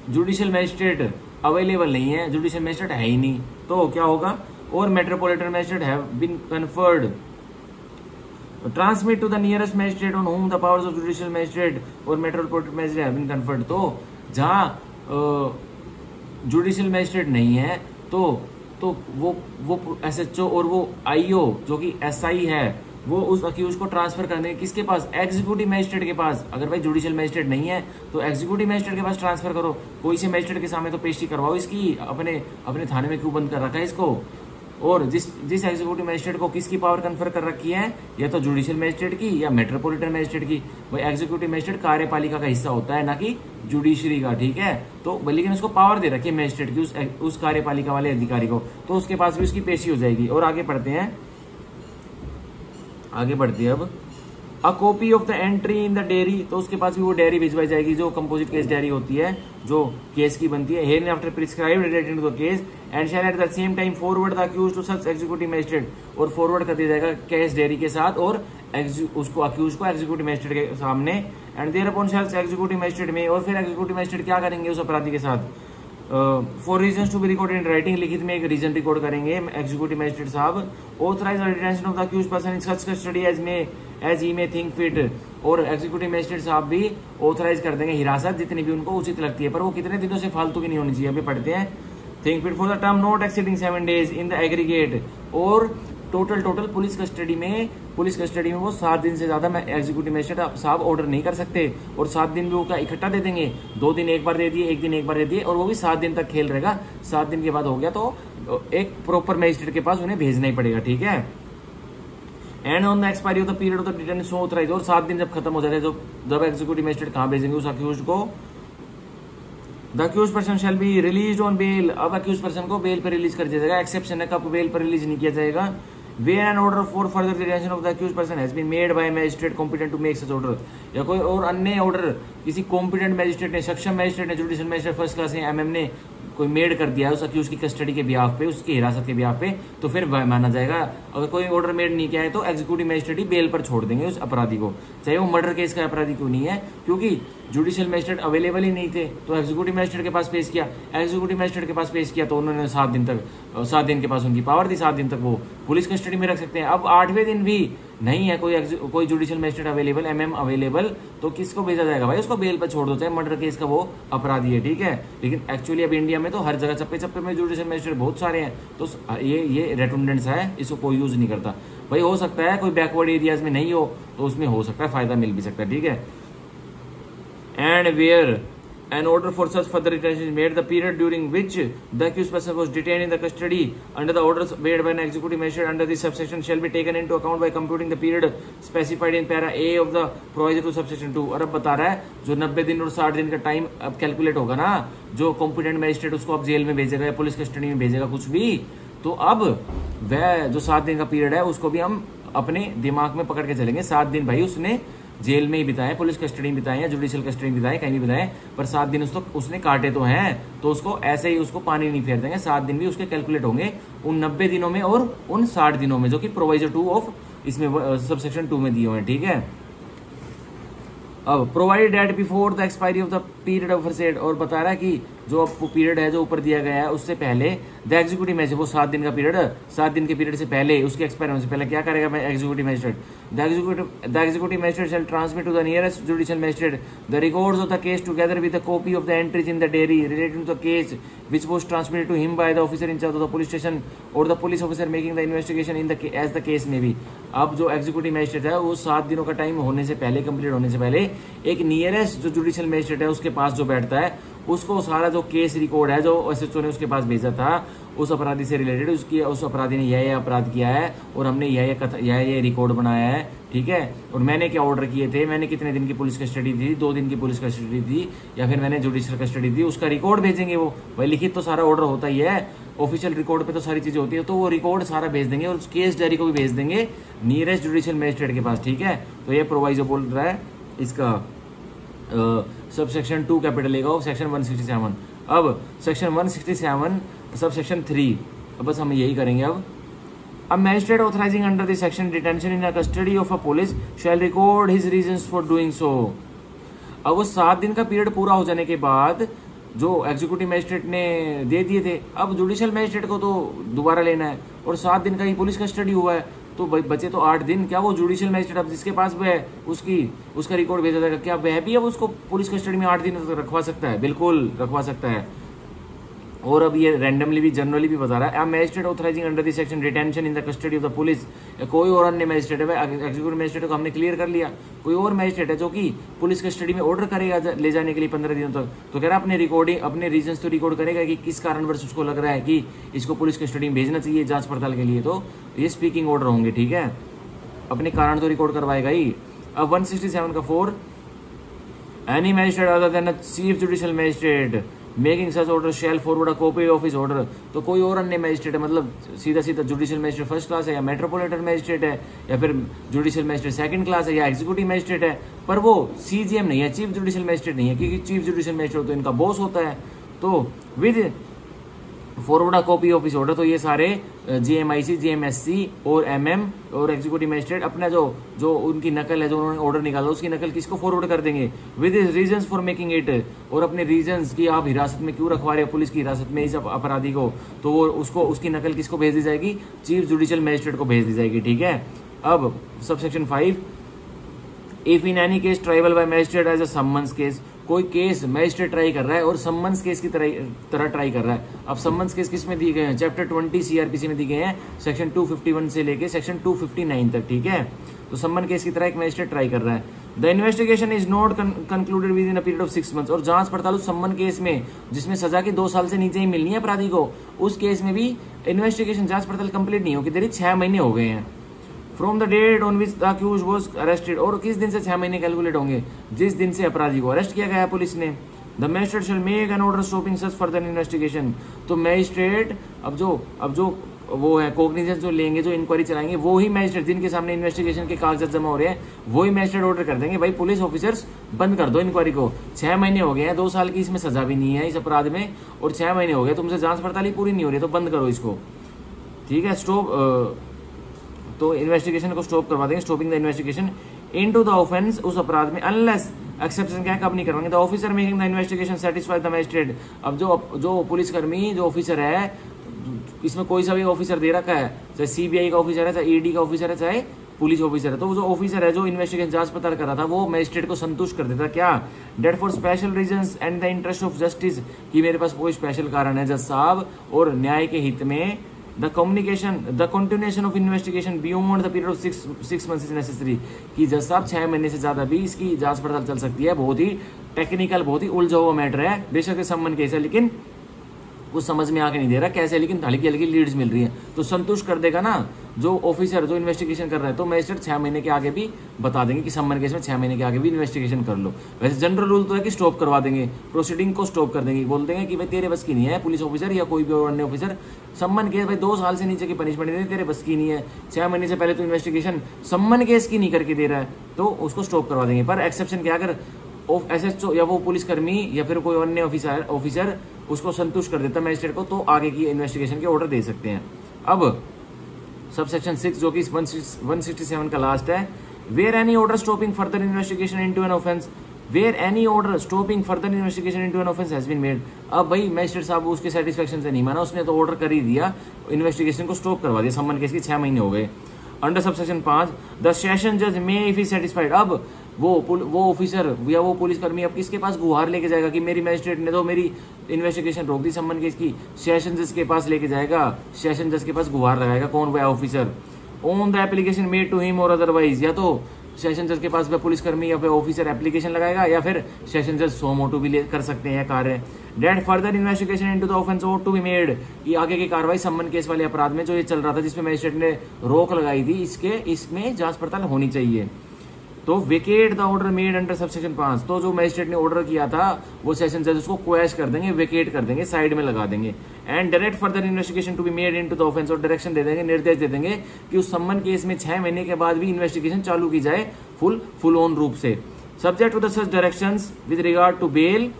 जुडिशियल मैजिस्ट्रेट अवेलेबल नहीं है, जुडिशियल मैजिस्ट्रेट है ही नहीं, तो क्या होगा, और metropolitan magistrate have been conferred, transmit to the nearest magistrate on whom the powers of judicial magistrate और metropolitan magistrate have been conferred. तो जहां जुडिशियल मैजिस्ट्रेट नहीं है तो वो SHO और वो IO जो कि SI है, वो उस अक्यूज को ट्रांसफर करने किसके पास, एग्जीक्यूटिव मैजिस्ट्रेट के पास। अगर भाई जुडिशियल मैजिस्ट्रेट नहीं है तो एग्जीक्यूटिव मैजिस्ट्रेट के पास ट्रांसफर करो, कोई से मैजिस्ट्रेट के सामने तो पेशी करवाओ इसकी, अपने थाने में क्यों बंद कर रखा है इसको। और जिस एग्जीक्यूटिव मैजिस्ट्रेट को किसकी पावर कन्फर कर रखी है, या तो जुडिशियल मैजिस्ट्रेट की या मेट्रोपॉलिटन मैजिस्ट्रेट की। भाई एग्जीक्यूटिव मैजिस्ट्रेट कार्यपालिका का हिस्सा होता है, ना कि जुडिशरी का। ठीक है, तो लेकिन उसको पावर दे रखी है मैजिस्ट्रेट की, उस कार्यपालिका वाले अधिकारी को, तो उसके पास भी उसकी पेशी हो जाएगी। और आगे बढ़ते हैं अब, अ copy of the entry in the dairy, तो उसके पास भी वो डेयरी भिजवाई जाएगी जो कंपोजिट केस डेयरी होती है, जो केस की बनती है। Hereinafter prescribed related to the case and shall at the same time forward the accuse to such executive magistrate, और फॉरवर्ड कर दिया जाएगा केस डेयरी के साथ और उसको अक्यूज को एग्जीक्यूटिव मैजिस्ट्रेट के सामने। And thereupon shall executive magistrate may, और फिर एग्जीक्यूटिव मैजिस्ट्रेट क्या करेंगे उस अपराधी के साथ, for reason to be recorded in writing, लिखित में एक रीजन रिकॉर्ड करेंगे एग्जीक्यूटिव मैजिस्ट्रेट साहब। Authorise the detention of the accused person in such custody as he may think fit, और एग्जीक्यूटिव मैजिस्ट्रेट साहब भी ऑथराइज कर देंगे हिरासत जितनी भी उनको उचित लगती है, पर वो कितने दिनों से फालतू की नहीं होनी चाहिए। अभी पढ़ते हैं, think fit for the term not exceeding 7 days in the aggregate, और टोटल पुलिस कस्टडी में वो 7 दिन से ज्यादा एग्जीक्यूटिव मैजिस्ट्रेट साहब ऑर्डर नहीं कर सकते। और 7 दिन भी वो क्या इकट्ठा दे देंगे, 2 दिन एक बार दे दिए, 1 दिन एक बार दे दिए, और वो भी 7 दिन तक खेल रहेगा। 7 दिन के बाद हो गया तो एक प्रॉपर मैजिस्ट्रेट के पास उन्हें भेजना ही पड़ेगा। ठीक है, and on the expiry of the period of the detention so authorise, और 7 दिन जब खत्म हो जाते हैं, जब एग्जीक्यूटिव मैजिस्ट्रेट कहाँ भेजेंगे उस अक्यूज्ड को, the accused person shall be released on bail, अब अक्यूज्ड पर्सन को बेल पर रिलीज कर दिया जाएगा। एक्सेप्शन है, कब बेल पर रिलीज नहीं किया जाएगा, where an order for further detention of the accused person has been made by a magistrate competent to make such order, या कोई और अन्य ऑर्डर किसी कॉम्पिटेंट मैजिस्ट्रेट ने, सक्षम मैजिस्ट्रेट ने, जुडिशियल मैजिस्ट्रेट फर्स्ट क्लास या MM ने कोई मेड कर दिया है उस अक्यूज की कस्टडी के बिहाफ पे, उसकी हिरासत के बिहाफ पे, तो फिर माना जाएगा। अगर कोई ऑर्डर मेड नहीं किया है तो एग्जीक्यूटिव मैजिस्ट्रेट ही बेल पर छोड़ देंगे उस अपराधी को, चाहे वो मर्डर केस का अपराधी क्यों नहीं है, क्योंकि जुडिशियल मैजिस्ट्रेट अवेलेबल ही नहीं थे। तो एग्जीक्यूटिव मैजिस्ट्रेट के पास पेश किया, एग्जीक्यूटिव मैजिस्ट्रेट के पास पेश किया तो उन्होंने 7 दिन के पास उनकी पावर थी, 7 दिन तक वो पुलिस कस्टडी में रख सकते हैं। अब 8वें दिन भी नहीं है कोई judicial magistrate available, MM available, तो किसको भेजा जाएगा भाई, उसको बेल पर छोड़ दो, चाहे मर्डर केस का वो अपराधी है। ठीक है, लेकिन एक्चुअली अब इंडिया में तो हर जगह चप्पे में जुडिशियल मैजिस्ट्रेट बहुत सारे हैं, तो ये रेडंडेंस है, इसको कोई यूज नहीं करता। भाई हो सकता है कोई बैकवर्ड एरियाज में नहीं हो तो उसमें हो सकता है फायदा मिल भी सकता है। ठीक है, and where an order for such further detention is made, the period during which the accused person was detained in the custody under the orders made by an executive magistrate under this subsection shall be taken into account by computing the period specified in para A of the proviso to subsection 2। और अब बता रहा है जो 90 दिन और 60 दिन का टाइम अब कैलकुलेट होगा ना, जो कॉम्पिटेंट मैजिस्ट्रेट उसको अब जेल में भेजेगा या पुलिस कस्टडी में भेजेगा कुछ भी, तो अब वह जो 7 दिन का पीरियड है उसको भी हम अपने दिमाग में पकड़ के चलेंगे। 7 दिन भाई उसने जेल में ही बिताए, पुलिस कस्टडी में बिताए या जुडिशियल कस्टडी में बिताए, कहीं भी बिताए, पर 7 दिन उसने काटे तो हैं, तो उसको ऐसे ही उसको पानी नहीं फेर देंगे। 7 दिन भी उसके कैलकुलेट होंगे उन 90 दिनों में और उन 60 दिनों में, जो कि प्रोविजन 2 ऑफ इसमें सबसेक्शन 2 में दिए हुए हैं। ठीक है, अब provided that before the expiry of the period of aforesaid, और बता रहा है कि जो पीरियड है जो ऊपर दिया गया है उससे पहले द एग्जीक्यूटिव मैजिस्ट्रेट, वो 7 दिन का पीरियड, 7 दिन के पीरियड से पहले, उसके एक्सपायर होने से पहले क्या करेगा executive magistrate? The executive magistrate shall transmit to the nearest judicial magistrate the records of the case together with the copy of the entries in the diary relating to the case which was transmitted to him by the officer in charge of the police station or the police officer making the investigation in the as the case may be। अब जो एग्जीक्यूटिव मैजिस्ट्रेट है वो 7 दिनों का टाइम होने से पहले, कंप्लीट होने से पहले, एक नियरेस्ट जो जुडिशियल मैजिस्ट्रेट है उसके पास जो बैठता है, उसको सारा जो केस रिकॉर्ड है जो एसएचओ ने उसके पास भेजा था उस अपराधी से रिलेटेड, उसकी उस अपराधी ने यह अपराध किया है और हमने यह रिकॉर्ड बनाया है, ठीक है, और मैंने क्या ऑर्डर किए थे, मैंने कितने दिन की पुलिस कस्टडी दी, 2 दिन की पुलिस कस्टडी दी या फिर मैंने जुडिशियल कस्टडी दी, उसका रिकॉर्ड भेजेंगे। वो भाई लिखित तो सारा ऑर्डर होता ही है, ऑफिशियल रिकॉर्ड पे तो सारी चीजें होती है, तो वो रिकॉर्ड सारा भेज देंगे और केस डायरी को भी भेज देंगे नियरेस्ट जुडिशियल मैजिस्ट्रेट के पास, ठीक है। तो ये प्रोवाइजो बोल रहा है इसका सब सेक्शन 2 कैपिटल ए का सेक्शन 167। अब सेक्शन 167 सब सेक्शन 3, अब बस हम यही करेंगे। अब A magistrate authorizing under this section detention in the custody of a police shall record his reasons for doing so। अब वो 7 दिन का पीरियड पूरा हो जाने के बाद जो एग्जीक्यूटिव मैजिस्ट्रेट ने दे दिए थे, अब जुडिशियल मैजिस्ट्रेट को तो दोबारा लेना है और 7 दिन का ही पुलिस कस्टडी हुआ है, तो बचे तो 8 दिन। क्या वो जुडिशियल मैजिस्ट्रेट अब जिसके पास वह है उसका रिकॉर्ड भेजा जाएगा, क्या वह भी अब उसको पुलिस कस्टडी में 8 दिन तक रखवा सकता है? बिल्कुल रखवा सकता है। और अब ये रैंडमली भी जनरली भी बता रहा है, magistrate authorising under this section detention in the custody of the police, कोई और अन्य मैजिस्ट्रेट है, एग्जीक्यूटिव मैजिस्ट्रेट को हमने क्लियर कर लिया, कोई और मैजिस्ट्रेट है जो कि पुलिस कस्टडी में ऑर्डर करेगा ले जाने के लिए 15 दिनों तक, तो कह रहा है अपने रीजंस तो रिकॉर्ड करेगा कि किस कारणवश उसको लग रहा है कि इसको पुलिस कस्टडी में भेजना चाहिए जांच पड़ताल के लिए, तो ये स्पीकिंग ऑर्डर होंगे, ठीक है, अपने कारण तो रिकॉर्ड करवाएगा ही। अब 167 का 4, any magistrate other than chief judicial magistrate making such order shell forward a copy of his order, तो कोई और अन्य मैजिस्ट्रेट है, मतलब सीधा जुडिशियल मैजिस्ट्रेट फर्स्ट क्लास है या मेट्रोपोलिटन मैजिस्ट्रेट है या फिर जुडिशियल मैजिस्ट्रेट सेकंड क्लास है या एग्जीक्यूटिव मैजिस्ट्रेट है, पर वो सीजीएम नहीं है, चीफ जुडिशियल मैजिस्ट्रेट नहीं है, क्योंकि चीफ जुडिशियल मैजिस्ट्रेट तो इनका बॉस होता है, तो with forward a copy of his order, तो ये सारे जीएमआईसी, जीएमएससी और एमएम और एग्जीक्यूटिव मैजिस्ट्रेट अपना जो उनकी नकल है, जो उन्होंने ऑर्डर निकाला उसकी नकल किसको फॉरवर्ड कर देंगे? With his reasons for making it, और अपने रीजंस की आप हिरासत में क्यों रखवा रहे हो पुलिस की हिरासत में इस अपराधी को, तो वो उसकी नकल किसको भेज दी जाएगी? चीफ जुडिशियल मैजिस्ट्रेट को भेज दी जाएगी, ठीक है। अब subsection 5, if in any case triable by magistrate as a summons case, कोई केस मैजिस्ट्रेट ट्राई कर रहा है और सम्मन्स केस की तरह ट्राई कर रहा है। अब सम्मन्स केस किस में दिए गए हैं? चैप्टर 20 सीआरपीसी में दिए गए हैं, सेक्शन 251 से लेके सेक्शन 259 तक, ठीक है। तो सम्मन केस की तरह एक मैजिस्ट्रेट ट्राई कर रहा है। The investigation is not concluded with in a period of 6 months, और जांच पड़ताल उस सम्मन केस में जिसमें सजा की 2 साल से नीचे ही मिलनी है अपराधी को, उस केस में भी इन्वेस्टिगेशन जांच पड़ताल कंप्लीट नहीं होगी, तेरी 6 महीने हो गए हैं। From the date on which the accuse was arrested, और किस दिन से 6 महीने कैलकुलेट होंगे? जिस दिन से अपराधी को अरेस्ट किया गया है पुलिस ने। The magistrate shall make an order stopping such further investigation, तो मैजिस्ट्रेट अब जो वो है कोग्निजेंस जो लेंगे, जो इंक्वायरी चलाएंगे, वो ही मैजिस्ट्रेट जिनके सामने इन्वेस्टिगेशन के कागजात जमा हो रहे हैं, वही मैजिस्ट्रेट ऑर्डर कर देंगे, भाई पुलिस ऑफिसर्स बंद कर दो इंक्वायरी को, 6 महीने हो गए हैं, 2 साल की इसमें सजा भी नहीं है इस अपराध में, और 6 महीने हो गए तुमसे जांच पड़ताल ही पूरी नहीं हो रही, तो बंद करो इसको, ठीक है। स्टॉप, तो इन्वेस्टिगेशन को स्टॉप करवा देंगे, stopping the investigation into the offence, उस अपराध में, अनलेस एक्सेप्शन क्या कब नहीं करवाएंगे? The officer making the investigation satisfy the magistrate, अब जो पुलिसकर्मी जो ऑफिसर है, इसमें कोई सा भी ऑफिसर दे रखा है, चाहे सीबीआई का ऑफिसर है, चाहे ईडी का ऑफिसर है, चाहे पुलिस ऑफिसर है, तो जो ऑफिसर है जो इन्वेस्टिगेशन जांच पड़ताल कर रहा था वो मैजिस्ट्रेट को संतुष्ट कर देता, क्या? That for special reasons and the interest of justice, कि मेरे पास कोई स्पेशल कारण है जज साहब और न्याय के हित में, the continuation of investigation beyond the period of 6 months is necessary, कि जज साहब 6 महीने से ज्यादा भी इसकी जांच पड़ताल चल सकती है। बहुत ही टेक्निकल, बहुत ही उलझा हुआ मैटर है, बेशक सम्मन केस है, लेकिन कुछ समझ में आके नहीं दे रहा कैसे, लेकिन हल्की हल्की लीड्स मिल रही है, तो संतुष्ट कर देगा ना जो ऑफिसर जो इन्वेस्टिगेशन कर रहा है, तो मैजिस्ट्रेट 6 महीने के आगे भी बता देंगे कि सम्मन केस में 6 महीने के आगे भी इन्वेस्टिगेशन कर लो। वैसे जनरल रूल तो है कि स्टॉप करवा देंगे, प्रोसीडिंग को स्टॉप कर देंगे, बोल देंगे कि भाई तेरे बस की नहीं है, पुलिस ऑफिसर या कोई भी और अन्य ऑफिसर, सम्मन केस भाई 2 साल से नीचे की पनिशमेंट दे, तेरे बस की नहीं है, 6 महीने से पहले तो इन्वेस्टिगेशन सम्मन केस की नहीं करके दे रहा है, तो उसको स्टॉप करवा देंगे। पर एक्सेप्शन क्या, अगर एसएचओ या वो पुलिसकर्मी या फिर कोई अन्य ऑफिसर उसको संतुष्ट कर देता मैजिस्ट्रेट को, तो आगे की इन्वेस्टिगेशन के ऑर्डर दे सकते हैं। अब सब सेक्शन 6 जो कि 167 का लास्ट है, where any order stopping further investigation into an offence, where any order stopping further investigation into an offence has been made. अब भाई मजिस्ट्रेट साहब उसके सेटिस्फेक्शन से नहीं माना, उसने तो ऑर्डर कर ही दिया, इन्वेस्टिगेशन को स्टॉप करवा दिया, सम्मन केस की 6 महीने हो गए। अंडर सबसेक्शन 5 द सेशन जज मे इफ ही सेटिस्फाइड। अब वो ऑफिसर या वो पुलिसकर्मी अब किसके पास गुहार लेके जाएगा कि मेरी मजिस्ट्रेट ने तो मेरी इन्वेस्टिगेशन रोक दी सम्मन केस की, सेशन जज के पास लेके जाएगा, सेशन जज के पास गुहार लगाएगा। कौन वो officer? On the application made to him or otherwise, या तो सेशन जज के पास वह पुलिसकर्मी या फिर ऑफिसर एप्लीकेशन लगाएगा, या फिर सेशन जज सो मोटो भी कर सकते हैं कार्य। That further investigation into the offence ought to be made, ये आगे की कार्रवाई सम्मन केस वाले अपराध में जो ये चल रहा था जिसमें मजिस्ट्रेट ने रोक लगाई थी, इसमें जांच पड़ताल होनी चाहिए। तो vacate the order made under subsection 5, तो जो मजिस्ट्रेट ने ऑर्डर किया था वो सेशन जज उसको क्वैश कर देंगे, वेकेट कर देंगे, साइड में लगा देंगे। And direct further investigation to be made into the offence, और डायरेक्शन दे देंगे, निर्देश दे देंगे कि उस सम्मन केस में 6 महीने के बाद भी इन्वेस्टिगेशन चालू की जाए फुल ऑन रूप से, subject to the such directions with regard to bail.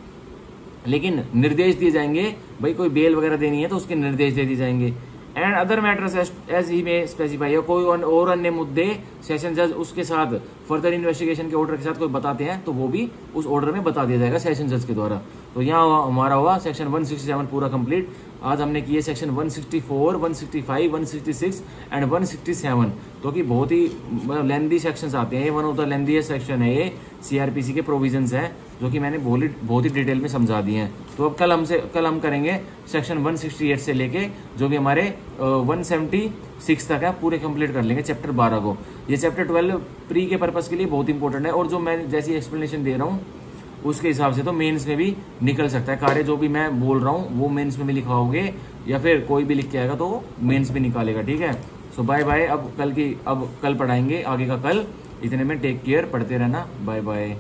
लेकिन निर्देश दिए जाएंगे, भाई कोई बेल वगैरह देनी है तो उसके निर्देश दे दिए जाएंगे। And other matters as he may specify, कोई और अन्य मुद्दे सेशन जज उसके साथ फर्दर इन्वेस्टिगेशन के ऑर्डर के साथ कोई बताते हैं तो वो भी उस ऑर्डर में बता दिया जाएगा सेशन जज के द्वारा। तो यहाँ हमारा हुआ सेक्शन 167 पूरा कंप्लीट। आज हमने किए सेक्शन 164, 165, 166 एंड 167, तो कि बहुत ही लेंदी सेक्शंस आते हैं। ये वन ऑफ द लेंदीएस्ट सेक्शन है, ये सीआरपीसी के प्रोविजंस हैं जो कि मैंने बहुत ही डिटेल में समझा दिए हैं। तो अब कल हम करेंगे सेक्शन 168 से लेके जो भी हमारे 176 तक है, पूरे कंप्लीट कर लेंगे चैप्टर 12 को। ये चैप्टर 12 प्री के पर्पस के लिए बहुत इंपॉर्टेंट है, और जो मैं जैसी एक्सप्लेनेशन दे रहा हूँ उसके हिसाब से तो मेंस में भी निकल सकता है कार्य। जो भी मैं बोल रहा हूँ वो मेंस में भी लिखाओगे या फिर कोई भी लिख के आएगा तो मेंस भी निकालेगा, ठीक है। सो बाय बाय। अब कल पढ़ाएंगे आगे का कल। इतने में टेक केयर, पढ़ते रहना, बाय बाय।